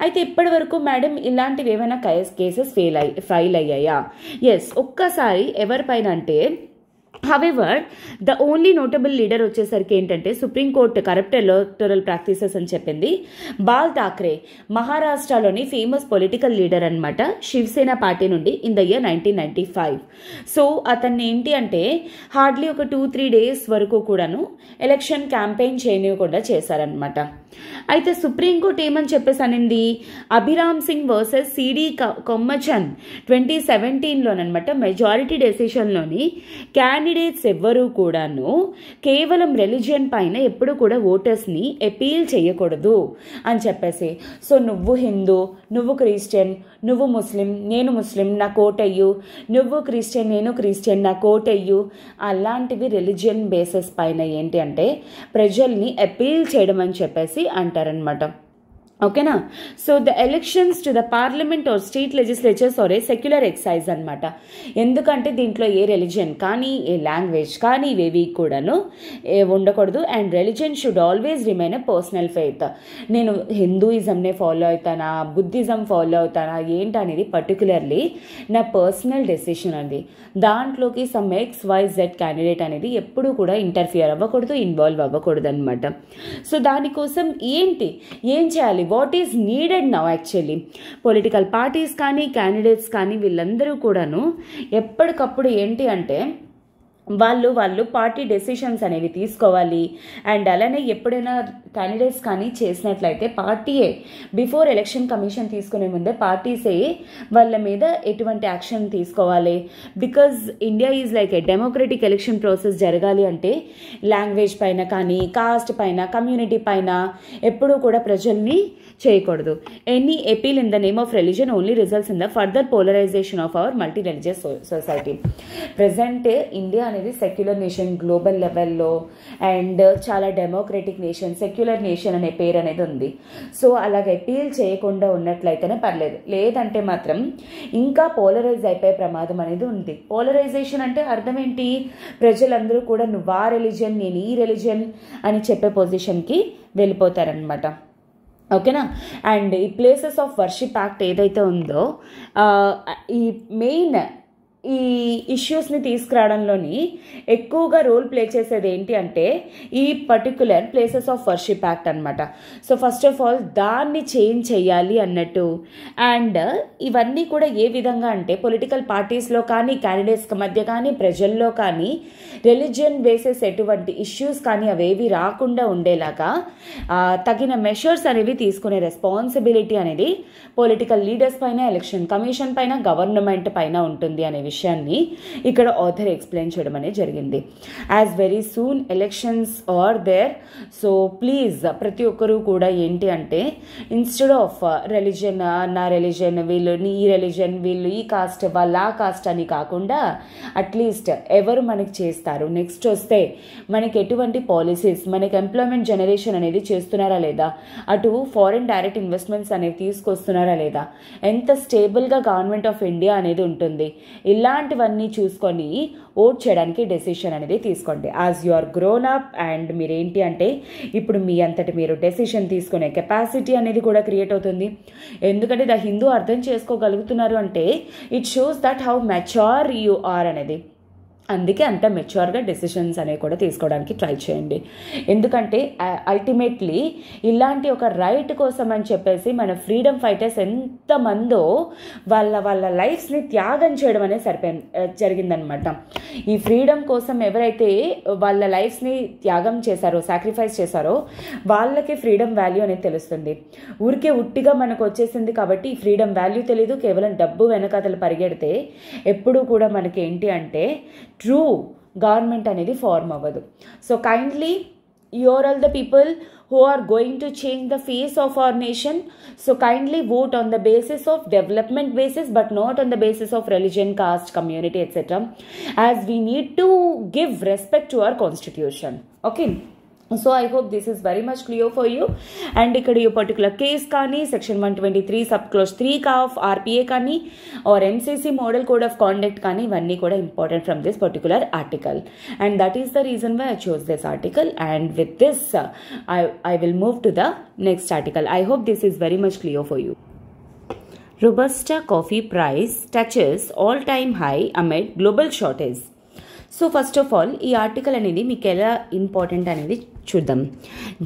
అయితే ఇప్పటి వరకు మేడం ఇలాంటివి ఏమైనా కేసెస్ ఫైల్ అయ్యాయా? ఎస్, ఒక్కసారి ఎవరిపైన అంటే, however the only notable leader వచ్చేసరికి ఏంటంటే సుప్రీంకోర్టు కరప్ట్ ఎలక్టోరల్ ప్రాక్టీసెస్ అని చెప్పింది. బాల్ ఠాక్రే మహారాష్ట్రలోని ఫేమస్ పొలిటికల్ లీడర్ అనమాట, శివసేన పార్టీ నుండి ఇన్ ద ఇయర్ 1995. సో అతన్ని ఏంటి అంటే హార్డ్లీ ఒక 2-3 days వరకు కూడాను ఎలక్షన్ క్యాంపెయిన్ చేయనివ్వకుండా చేశారనమాట. అయితే సుప్రీంకోర్టు ఏమని చెప్పేసి అనింది, అభిరామ్ సింగ్ వర్సెస్ సిడి కొమ్మచంద్ 2017లోనమాట మెజారిటీ డెసిషన్లోని క్యాండిడేట్స్ ఎవ్వరూ కూడాను కేవలం రిలీజియన్ పైన ఎప్పుడు కూడా ఓటర్స్ని అపీల్ చేయకూడదు అని చెప్పేసి. సో నువ్వు హిందూ, నువ్వు క్రిస్టియన్, నువ్వు ముస్లిం, నేను ముస్లిం, నా కోటయ్యు, నువ్వు క్రిస్టియన్, నేను క్రిస్టియన్, నా కోటయ్యు, అలాంటివి రిలీజియన్ బేసిస్ పైన ఏంటి అంటే ప్రజల్ని అపీల్ చేయడం అని చెప్పేసి అంటారనమాట. ఓకేనా. So the elections to the parliament or state legislatures are a secular exercise అనమాట. ఎందుకంటే దీంట్లో ఏ రిలీజియన్ కానీ ఏ లాంగ్వేజ్ కానీ ఇవేవి కూడాను ఉండకూడదు. And religion should always remain a personal faith. నేను హిందూయిజంనే ఫాలో అవుతానా, బుద్ధిజం ఫాలో అవుతానా ఏంటనేది పర్టికులర్లీ నా పర్సనల్ డెసిషన్ అది. దాంట్లోకి సమ్ XYZ క్యాండిడేట్ అనేది ఎప్పుడూ కూడా ఇంటర్ఫియర్ అవ్వకూడదు, ఇన్వాల్వ్ అవ్వకూడదు అనమాట. సో దానికోసం ఏం చేయాలి, what is needed now actually? Political parties కానీ క్యాండిడేట్స్ కానీ వీళ్ళందరూ కూడాను ఎప్పటికప్పుడు ఏంటి అంటే వాళ్ళు పార్టీ డెసిషన్స్ అనేవి తీసుకోవాలి. అండ్ అలానే ఎప్పుడైనా క్యాండిడేట్స్ కానీ చేసినట్లయితే పార్టీయే బిఫోర్ ఎలక్షన్ కమిషన్ తీసుకునే ముందే పార్టీసే వాళ్ళ మీద ఎటువంటి యాక్షన్ తీసుకోవాలి. Because India is like A democratic election process జరగాలి అంటే లాంగ్వేజ్ పైన కానీ కాస్ట్ పైన కమ్యూనిటీ పైన ఎప్పుడూ కూడా ప్రజల్ని చేయకూడదు. Any appeal in the name of religion only results in the further polarisation of our multi religious society. Present India అనేది సెక్యులర్ నేషన్ గ్లోబల్ లెవెల్లో అండ్ చాలా డెమోక్రటిక్ నేషన్, సెక్యులర్ నేషన్ అనే పేరు అనేది ఉంది. సో అలాగ అపీల్ చేయకుండా ఉన్నట్లయితేనే పర్లేదు, లేదంటే మాత్రం ఇంకా పోలరైజ్ అయిపోయే ప్రమాదం అనేది ఉంది. పోలరైజేషన్ అంటే అర్థం ఏంటి, ప్రజలందరూ కూడా నువ్వు ఆ రిలీజియన్, నేను ఈ రిలీజియన్ అని చెప్పే పొజిషన్కి వెళ్ళిపోతారనమాట. ఓకేనా. అండ్ ఈ ప్లేసెస్ ఆఫ్ వర్షిప్ యాక్ట్ ఏదైతే ఉందో ఈ మెయిన్ ఈ ఇష్యూస్ని తీసుకురావడంలోని ఎక్కువగా రోల్ ప్లే చేసేది ఏంటి అంటే ఈ particular places of worship act అనమాట. సో ఫస్ట్ ఆఫ్ ఆల్ దాన్ని చేంజ్ చేయాలి అన్నట్టు. అండ్ ఇవన్నీ కూడా ఏ విధంగా అంటే పొలిటికల్ పార్టీస్లో కానీ క్యాండిడేట్స్ మధ్య కానీ ప్రజల్లో కానీ రిలీజియన్ బేసిస్ ఎటువంటి ఇష్యూస్ కానీ అవేవి రాకుండా ఉండేలాగా తగిన మెషర్స్ అనేవి తీసుకునే రెస్పాన్సిబిలిటీ అనేది పొలిటికల్ లీడర్స్ పైన, ఎలక్షన్ కమిషన్ పైన, గవర్నమెంట్ పైన ఉంటుంది అనే విషయాన్ని ఇక్కడ ఆథర్ ఎక్స్ప్లెయిన్ చేయడం అనేది జరిగింది. As very soon elections are there. So please ప్రతి ఒక్కరూ కూడా ఏంటి అంటే ఇన్స్టెడ్ ఆఫ్ రిలీజన్, నా రిలీజన్, వీళ్ళు ఈ రిలీజన్, వీళ్ళు ఈ కాస్ట్, వాళ్ళ ఆ కాస్ట్ అని కాకుండా అట్లీస్ట్ ఎవరు మనకి చేస్తారు, నెక్స్ట్ వస్తే మనకి ఎటువంటి పాలసీస్, మనకి ఎంప్లాయ్మెంట్ జనరేషన్ అనేది చేస్తున్నారా లేదా, అటు ఫారిన్ డైరెక్ట్ ఇన్వెస్ట్మెంట్స్ అనేవి తీసుకొస్తున్నారా లేదా, ఎంత స్టేబుల్గా గవర్నమెంట్ ఆఫ్ ఇండియా అనేది ఉంటుంది, ఇలాంటివన్నీ చూసుకొని ఓట్ చేయడానికి డెసిషన్ అనేది తీసుకోండి. As you are grown up and మీరేంటి అంటే ఇప్పుడు మీ అంతటి మీరు డెసిషన్ తీసుకునే కెపాసిటీ అనేది కూడా క్రియేట్ అవుతుంది. ఎందుకంటే ద హిందూ అర్థం చేసుకోగలుగుతున్నారు అంటే it shows that how mature you are అనేది. అందుకే అంత మెచ్యూర్గా డెసిషన్స్ అనేవి కూడా తీసుకోవడానికి ట్రై చేయండి. ఎందుకంటే అల్టిమేట్లీ ఇలాంటి ఒక రైట్ కోసం అని చెప్పేసి మన ఫ్రీడమ్ ఫైటర్స్ ఎంతమందో వాళ్ళ లైఫ్స్ని త్యాగం చేయడం అనేది జరిగిందనమాట. ఈ ఫ్రీడమ్ కోసం ఎవరైతే వాళ్ళ లైఫ్స్ని త్యాగం చేశారో, సాక్రిఫైస్ చేశారో వాళ్ళకి ఫ్రీడమ్ వాల్యూ అనేది తెలుస్తుంది. ఊరికే ఉట్టిగా మనకు వచ్చేసింది కాబట్టి ఈ ఫ్రీడమ్ వాల్యూ తెలీదు. కేవలం డబ్బు వెనకాతలు పరిగెడితే ఎప్పుడూ కూడా మనకి ఏంటి అంటే ట్రూ గవర్నమెంట్ అనేది ఫార్మ్ అవ్వదు. So kindly you are all the people who are going to change the face of our nation. So kindly vote on the basis of development basis, but not on the basis of religion, caste, community, etc. As we need to give respect to our constitution. Okay. So I hope this is very much clear for you. And ఇక్కడ ఈ particular case కానీ section 123 sub clause 3 of RPA కానీ or MCC model code of conduct కానీ ఇవన్నీ కూడా important from this particular article. And that is the reason why I chose this article. And with this I will move to the next article. I hope this is very much clear for you. Robusta coffee price touches all-time high amid global shortage. So first of all ఈ article అనేది మీకు ఎలా important అనేది చూద్దాం.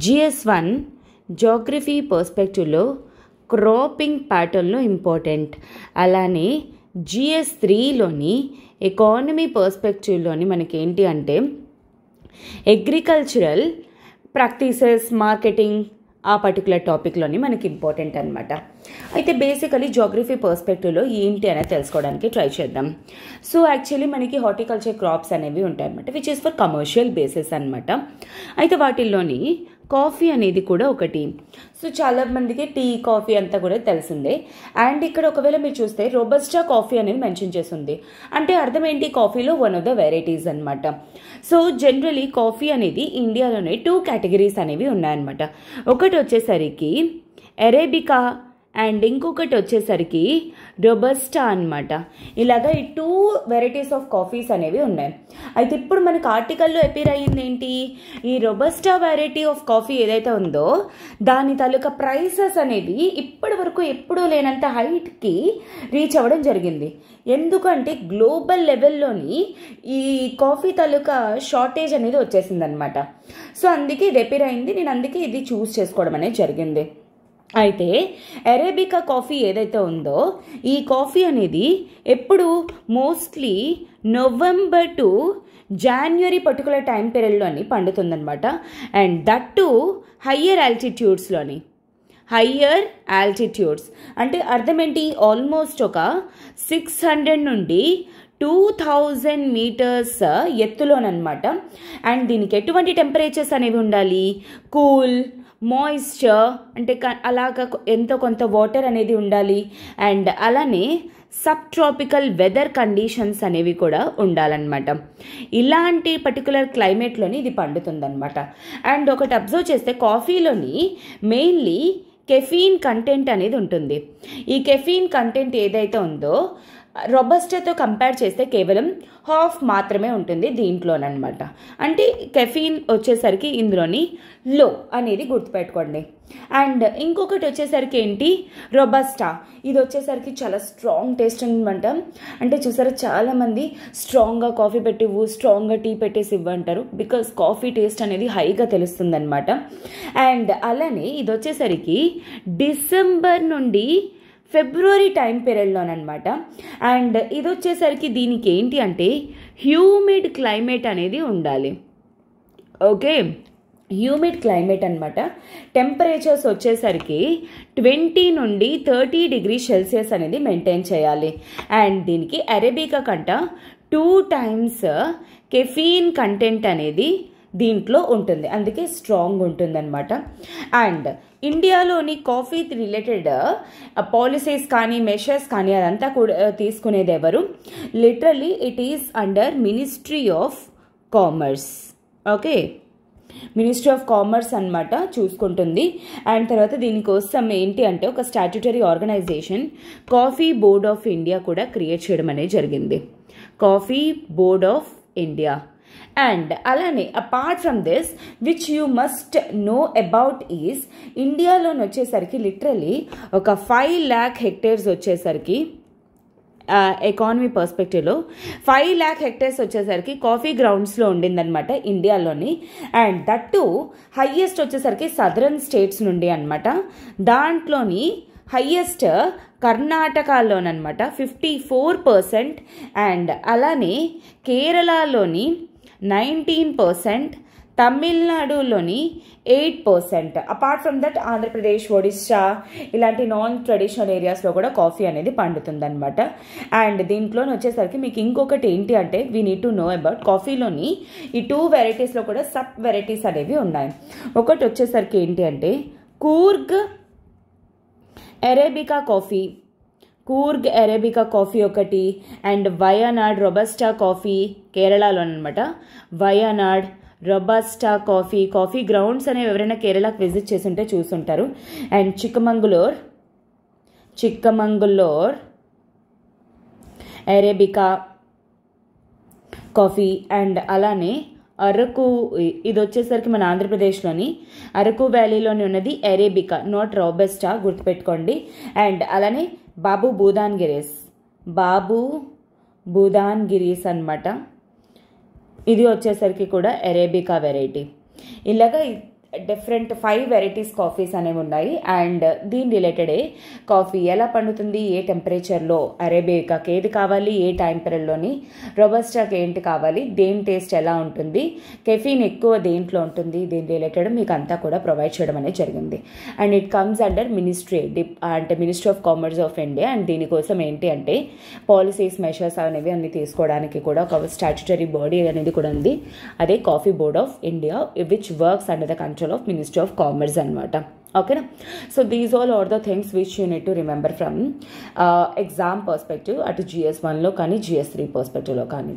GS1 geography పర్స్పెక్టివ్లో cropping ప్యాటర్న్లో important, అలానే GS3లోని economy పర్స్పెక్టివ్లోని మనకి ఏంటి అంటే అగ్రికల్చరల్ ప్రాక్టీసెస్ మార్కెటింగ్ ఆ పర్టికులర్ టాపిక్లోని మనకి ఇంపార్టెంట్ అనమాట. అయితే బేసికలీ జోగ్రఫీ పర్స్పెక్టివ్లో ఏంటి అనేది తెలుసుకోవడానికి ట్రై చేద్దాం. సో యాక్చువల్లీ మనకి హార్టికల్చర్ క్రాప్స్ అనేవి ఉంటాయి అనమాట, which is for commercial basis అనమాట. అయితే వాటిల్లోని కాఫీ అనేది కూడా ఒకటి. సో చాలా మందికి టీ కాఫీ అంతా కూడా తెలిసిందే. అండ్ ఇక్కడ ఒకవేళ మీరు చూస్తే రోబస్టా కాఫీ అనేది మెన్షన్ చేస్తుంది. అంటే అర్థం ఏంటి, కాఫీలో వన్ ఆఫ్ ద వెరైటీస్ అనమాట. సో జనరలీ కాఫీ అనేది ఇండియాలోనే 2 కేటగిరీస్ అనేవి ఉన్నాయన్నమాట. ఒకటి వచ్చేసరికి అరేబికా అండ్ ఇంకొకటి వచ్చేసరికి రోబస్టా అనమాట. ఇలాగా ఈ 2 వెరైటీస్ ఆఫ్ కాఫీస్ అనేవి ఉన్నాయి. అయితే ఇప్పుడు మనకి ఆర్టికల్లో అపీర్ అయ్యింది ఏంటి, ఈ రోబస్టా వెరైటీ ఆఫ్ కాఫీ ఏదైతే ఉందో దాని తాలూకా ప్రైసెస్ అనేవి ఇప్పటి వరకు ఎప్పుడూ లేనంత హైట్కి రీచ్ అవ్వడం జరిగింది. ఎందుకంటే గ్లోబల్ లెవెల్లోని ఈ కాఫీ తాలూకా షార్టేజ్ అనేది వచ్చేసింది అనమాట. సో అందుకే ఇది అపీర్ అయింది. నేను అందుకే ఇది చూస్ చేసుకోవడం అనేది జరిగింది. అయితే అరేబికా కాఫీ ఏదైతే ఉందో ఈ కాఫీ అనేది ఎప్పుడు mostly November to January particular time పీరియడ్లోని పండుతుందన్నమాట. అండ్ దట్ టు హయ్యర్ ఆల్టిట్యూడ్స్లోని. హయ్యర్ ఆల్టిట్యూడ్స్ అంటే అర్థం ఏంటి, ఆల్మోస్ట్ ఒక 600 నుండి 2000 మీటర్స్ ఎత్తులోనమాట. అండ్ దీనికి ఎటువంటి టెంపరేచర్స్ అనేవి ఉండాలి, కూల్, మాయిశ్చర్ అంటే అలాగా ఎంతో కొంత వాటర్ అనేది ఉండాలి. అండ్ అలానే సబ్ ట్రాపికల్ వెదర్ కండిషన్స్ అనేవి కూడా ఉండాలన్నమాట. ఇలాంటి పర్టికులర్ క్లైమేట్లోని ఇది పండుతుందన్నమాట. అండ్ ఒకటి అబ్జర్వ్ చేస్తే కాఫీలోని మెయిన్లీ కెఫీన్ కంటెంట్ అనేది ఉంటుంది. ఈ కెఫీన్ కంటెంట్ ఏదైతే ఉందో రోబస్టాతో కంపేర్ చేస్తే కేవలం హాఫ్ మాత్రమే ఉంటుంది దీంట్లోనమాట. అంటే కెఫీన్ వచ్చేసరికి ఇందులోని లో అనేది గుర్తుపెట్టుకోండి. అండ్ ఇంకొకటి వచ్చేసరికి ఏంటి, రోబస్టా ఇది వచ్చేసరికి చాలా స్ట్రాంగ్ టేస్ట్ అనమాట. అంటే చూసారా చాలామంది స్ట్రాంగ్గా కాఫీ పెట్టి స్ట్రాంగ్గా టీ పెట్టేసి ఇవ్వంటారు, బికాస్ కాఫీ టేస్ట్ అనేది హైగా తెలుస్తుంది అనమాట. అండ్ అలానే ఇది వచ్చేసరికి డిసెంబర్ నుండి ఫిబ్రవరి టైం పీరియడ్లోనమాట. అండ్ ఇది వచ్చేసరికి దీనికి ఏంటి అంటే హ్యూమిడ్ క్లైమేట్ అనేది ఉండాలి. ఓకే, హ్యూమిడ్ క్లైమేట్ అనమాట. టెంపరేచర్స్ వచ్చేసరికి 20 నుండి 30 డిగ్రీ సెల్సియస్ అనేది మెయింటైన్ చేయాలి. అండ్ దీనికి అరేబికా కంట 2 times కెఫీన్ కంటెంట్ అనేది దీంట్లో ఉంటుంది, అందుకే స్ట్రాంగ్ ఉంటుందన్నమాట. అండ్ ఇండియాలోని కాఫీ రిలేటెడ్ పాలసీస్ కానీ మెషర్స్ కానీ అదంతా కూడా తీసుకునేది ఎవరు, literally it is under ministry of commerce. Okay, ministry of commerce అనమాట చూసుకుంటుంది. అండ్ తర్వాత దీనికోసం ఏంటి అంటే ఒక statutory organisation coffee board of India కూడా క్రియేట్ చేయడం అనేది జరిగింది, coffee board of India. And అలానే apart from this which you must know about is ఇండియాలోని వచ్చేసరికి లిటరలీ ఒక 5 lakh hectares వచ్చేసరికి ఎకానమీ పర్స్పెక్టివ్లో 5 lakh hectares వచ్చేసరికి కాఫీ గ్రౌండ్స్లో ఉండిందనమాట ఇండియాలోని. అండ్ దట్ టు హయ్యెస్ట్ వచ్చేసరికి సదరన్ స్టేట్స్ నుండి అనమాట. దాంట్లోని హయ్యెస్ట్ కర్ణాటకలోనమాట 54%. అండ్ అలానే కేరళలోని 19%, తమిళనాడులోని 8%. Apart from that Andhra Pradesh, Odisha ఇలాంటి నాన్ ట్రెడిషనల్ ఏరియాస్లో కూడా కాఫీ అనేది పండుతుందన్నమాట. అండ్ దీంట్లోని వచ్చేసరికి మీకు ఇంకొకటి ఏంటి అంటే we need to know about కాఫీలోని ఈ 2 వెరైటీస్లో కూడా సబ్ వెరైటీస్ అనేవి ఉన్నాయి. ఒకటి వచ్చేసరికి ఏంటి అంటే Coorg arabica coffee, Coorg arabica coffee ఒకటి. అండ్ వయనాడ్ రోబస్టా కాఫీ కేరళలో అనమాట, వయనాడ్ రొబస్టా కాఫీ గ్రౌండ్స్ అనేవి ఎవరైనా కేరళకు విజిట్ చేసి ఉంటే చూసుంటారు. And Chikmagalur arabica coffee. And అలానే అరకు, ఇది వచ్చేసరికి మన ఆంధ్రప్రదేశ్లోని అరకు వ్యాలీలోని ఉన్నది అరేబికా, నాట్ రోబస్టా, గుర్తుపెట్టుకోండి. అండ్ అలానే బాబు బూదాన్గిరీస్ అన్నమాట. ఇది వచ్చేసరికి కూడా అరేబికా వెరైటీ. ఇలాగా డిఫరెంట్ 5 వెరైటీస్ కాఫీస్ అనేవి ఉన్నాయి. అండ్ దీని రిలేటెడే కాఫీ ఎలా పండుతుంది, ఏ టెంపరేచర్లో, అరేబికాకి ఏది కావాలి, ఏ టైం పీరియడ్లోని, రొబస్టాకి ఏంటి కావాలి, దేని టేస్ట్ ఎలా ఉంటుంది, కెఫీన్ ఎక్కువ దేంట్లో ఉంటుంది, దీని రిలేటెడ్ మీకు అంతా కూడా ప్రొవైడ్ చేయడం అనేది జరిగింది. And it comes under ministry of commerce of India. And దీనికోసం ఏంటి అంటే పాలసీస్, మెషర్స్ అనేవి అన్ని తీసుకోవడానికి కూడా ఒక స్టాట్యుటరీ బాడీ అనేది కూడా ఉంది. అదే coffee board of India, which works under the control of Ministry of Commerce అన్నమాట. ఓకేనా. So these all are the things which you need to remember from exam perspective, అటు GS1లో కానీ GS3 పర్స్పెక్టివ్లో కానీ.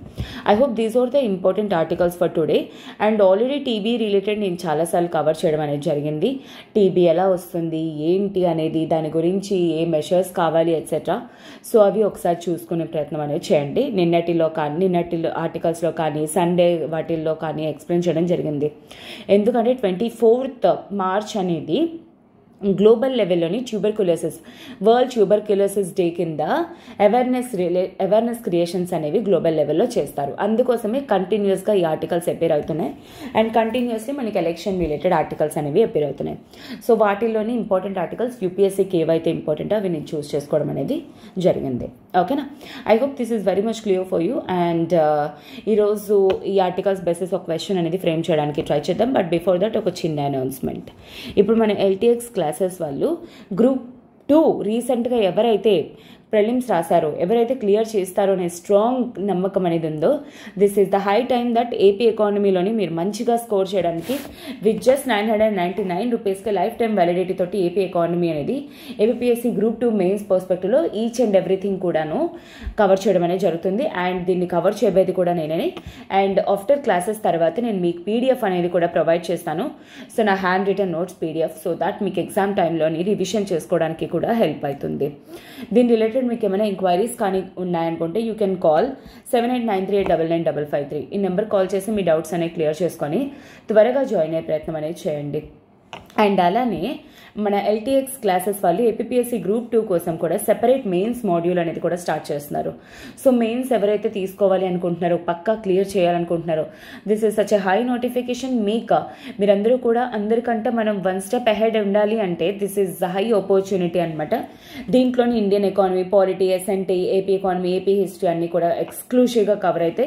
I hope these are the important articles for today. And already TB related నేను చాలాసార్లు cover చేయడం అనేది జరిగింది. టీబీ ఎలా వస్తుంది, ఏంటి అనేది, దాని గురించి ఏ మెషర్స్ కావాలి ఎట్సెట్రా. సో అవి ఒకసారి చూసుకునే ప్రయత్నం అనేది చేయండి. నిన్నటి ఆర్టికల్స్లో కానీ సండే వాటిల్లో కానీ ఎక్స్ప్లెయిన్ చేయడం జరిగింది. ఎందుకంటే 24th మార్చ్ అనేది గ్లోబల్ లెవెల్లోని వరల్డ్ ట్యూబర్క్యులోసిస్ డే కింద అవేర్నెస్ క్రియేషన్స్ అనేవి గ్లోబల్ లెవెల్లో చేస్తారు. అందుకోసమే కంటిన్యూస్గా ఈ ఆర్టికల్స్ అపేర్ అవుతున్నాయి. అండ్ కంటిన్యూస్లీ మనకి ఎలక్షన్ రిలేటెడ్ ఆర్టికల్స్ అనేవి అపేర్ అవుతున్నాయి. సో వాటిల్లోని ఇంపార్టెంట్ ఆర్టికల్స్ యూపీఎస్సీకి ఏవైతే ఇంపార్టెంటో అవి నేను చూస్ చేసుకోవడం అనేది జరిగింది. ఓకేనా. I hope this is very much clear for you. And ఈరోజు ఈ ఆర్టికల్స్ బేసిస్ ఒక క్వశ్చన్ అనేది ఫ్రేమ్ చేయడానికి ట్రై చేద్దాం. బట్ బిఫోర్ దట్ ఒక చిన్న అనౌన్స్మెంట్. ఇప్పుడు మన LTX క్లాసెస్ వాళ్ళు గ్రూప్ 2 రీసెంట్గా ఎవరైతే ప్రిలిమ్స్ రాశారో, ఎవరైతే క్లియర్ చేస్తారో అనే స్ట్రాంగ్ నమ్మకం అనేది ఉందో, this is the high time that AP ఎకానమీలోని మీరు మంచిగా స్కోర్ చేయడానికి విత్ జస్ట్ 999 రూపీస్కి లైఫ్ టైం వ్యాలిడిటీ తోటి ఏపీ ఎకానమీ అనేది ఏపీఎస్సీ గ్రూప్ 2 మెయిన్స్ పర్స్పెక్టివ్లో ఈచ్ అండ్ ఎవ్రీథింగ్ కూడాను కవర్ చేయడం అనేది జరుగుతుంది. అండ్ దీన్ని కవర్ చేయబోయేది కూడా నేనే. అండ్ ఆఫ్టర్ క్లాసెస్ తర్వాత నేను మీకు PDF అనేది కూడా ప్రొవైడ్ చేస్తాను. సో నా hand written notes PDF, so that మీకు ఎగ్జామ్ టైంలోని రివిజన్ చేసుకోవడానికి కూడా హెల్ప్ అవుతుంది. దీని రిలేటెడ్ మీకు ఏమైనా ఎంక్వైరీస్ కానీ ఉన్నాయనుకుంటే యూ కెన్ కాల్ 7893899553. ఈ నెంబర్ కాల్ చేసి మీ డౌట్స్ అనేవి క్లియర్ చేసుకొని త్వరగా జాయిన్ అయ్యే ప్రయత్నం అనేది చేయండి. అండ్ అలానే మన LTX క్లాసెస్ వాళ్ళు ఏపీఎస్సీ గ్రూప్ 2 కోసం కూడా సెపరేట్ మెయిన్స్ మాడ్యూల్ అనేది కూడా స్టార్ట్ చేస్తున్నారు. సో మెయిన్స్ ఎవరైతే తీసుకోవాలి అనుకుంటున్నారో, పక్కా క్లియర్ చేయాలనుకుంటున్నారో, this is such a high notification. మీరందరూ కూడా అందరికంటే మనం 1 స్టెప్ అహెడ్ ఉండాలి అంటే దిస్ ఈజ్ హై ఆపర్చునిటీ అనమాట. దీంట్లోని Indian economy, polity, SNT, AP economy, AP history అన్ని కూడా ఎక్స్క్లూజివ్గా కవర్ అయితే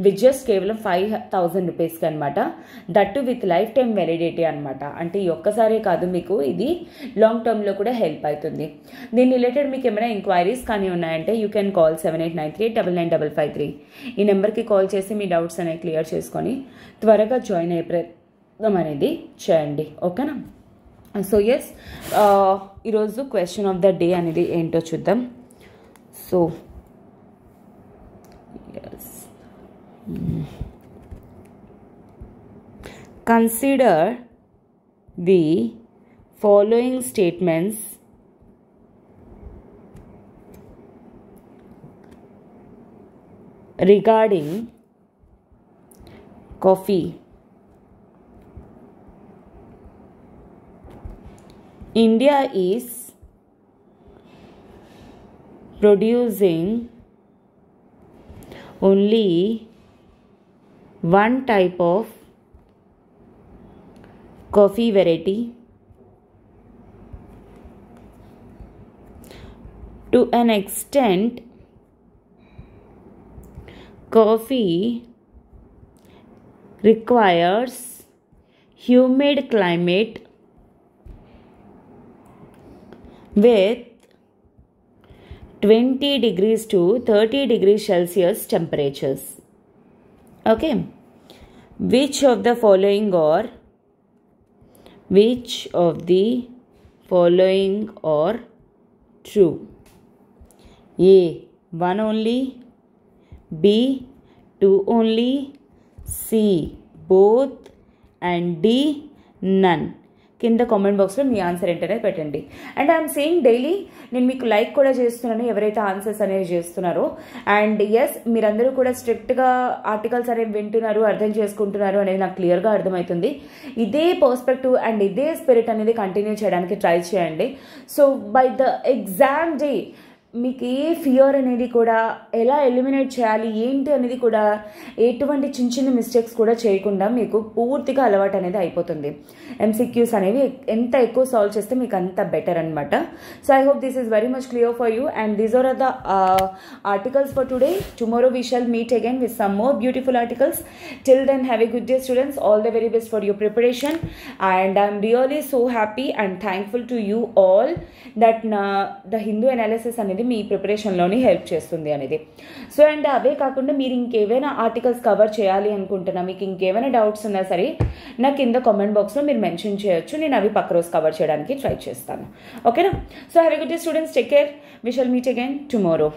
విత్ జస్ట్ కేవలం 5000 రూపీస్కి అనమాట. That with life time validity అనమాట. అంటే ఈ ఒక్కసారే కాదు, మీకు ఇది లాంగ్ టర్మ్లో కూడా హెల్ప్ అవుతుంది. దీని రిలేటెడ్ మీకు ఏమైనా ఎంక్వైరీస్ కానీ ఉన్నాయంటే యూ కెన్ కాల్ 7893899553. ఈ నెంబర్కి కాల్ చేసి మీ డౌట్స్ అనేవి క్లియర్ చేసుకొని త్వరగా జాయిన్ అయ్యే ప్రయత్నం అనేది చేయండి. ఓకేనా. సో ఎస్, ఈరోజు క్వశ్చన్ ఆఫ్ ద డే అనేది ఏంటో చూద్దాం. So yes, consider the following statements regarding coffee. India is producing only one type of coffee variety. To an extent, coffee requires humid climate with 20 degrees to 30 degrees Celsius temperatures. Okay. Which of the following are true? A, 1 only, B, 2 only, C, both and D none. కింద comment బాక్స్లో మీ answer ఏంటనే పెట్టండి. And I'm saying daily నేను మీకు like కూడా చేస్తున్నాను ఎవరైతే answers అనేవి చేస్తున్నారో. అండ్ ఎస్, మీరందరూ కూడా స్ట్రిక్ట్గా ఆర్టికల్స్ అనేవి వింటున్నారు, అర్థం చేసుకుంటున్నారు అనేది నాకు క్లియర్గా అర్థమవుతుంది. ఇదే పర్స్పెక్టివ్ అండ్ ఇదే స్పిరిట్ అనేది కంటిన్యూ చేయడానికి ట్రై చేయండి. So by the exam day మీకు ఏ ఫియర్ అనేది కూడా ఎలా ఎలిమినేట్ చేయాలి ఏంటి అనేది కూడా ఎటువంటి చిన్న చిన్న మిస్టేక్స్ కూడా చేయకుండా మీకు పూర్తిగా అలవాటు అనేది అయిపోతుంది. ఎంసీక్యూస్ అనేవి ఎంత ఎక్కువ సాల్వ్ చేస్తే మీకు అంత బెటర్ అనమాట. So I hope this is very much clear for you. And these are the articles for today. Tomorrow we shall meet again with some more beautiful articles. Till then have a good day students. All the very best for your preparation. And I'm really so happy and thankful to you all that the Hindu analysis అనేది మీ ప్రిపరేషన్లోని help చేస్తుంది అనేది. So and అవే కాకుండా మీరు ఇంకేవైనా articles cover చేయాలి అనుకుంటున్నా, మీకు ఇంకేమైనా డౌట్స్ ఉన్నా సరే నా కింద కామెంట్ బాక్స్లో మీరు మెన్షన్ చేయొచ్చు. నేను అవి పక్క రోజు కవర్ చేయడానికి ట్రై చేస్తాను. ఓకేనా? So have a good day students. Take care. We shall meet again tomorrow.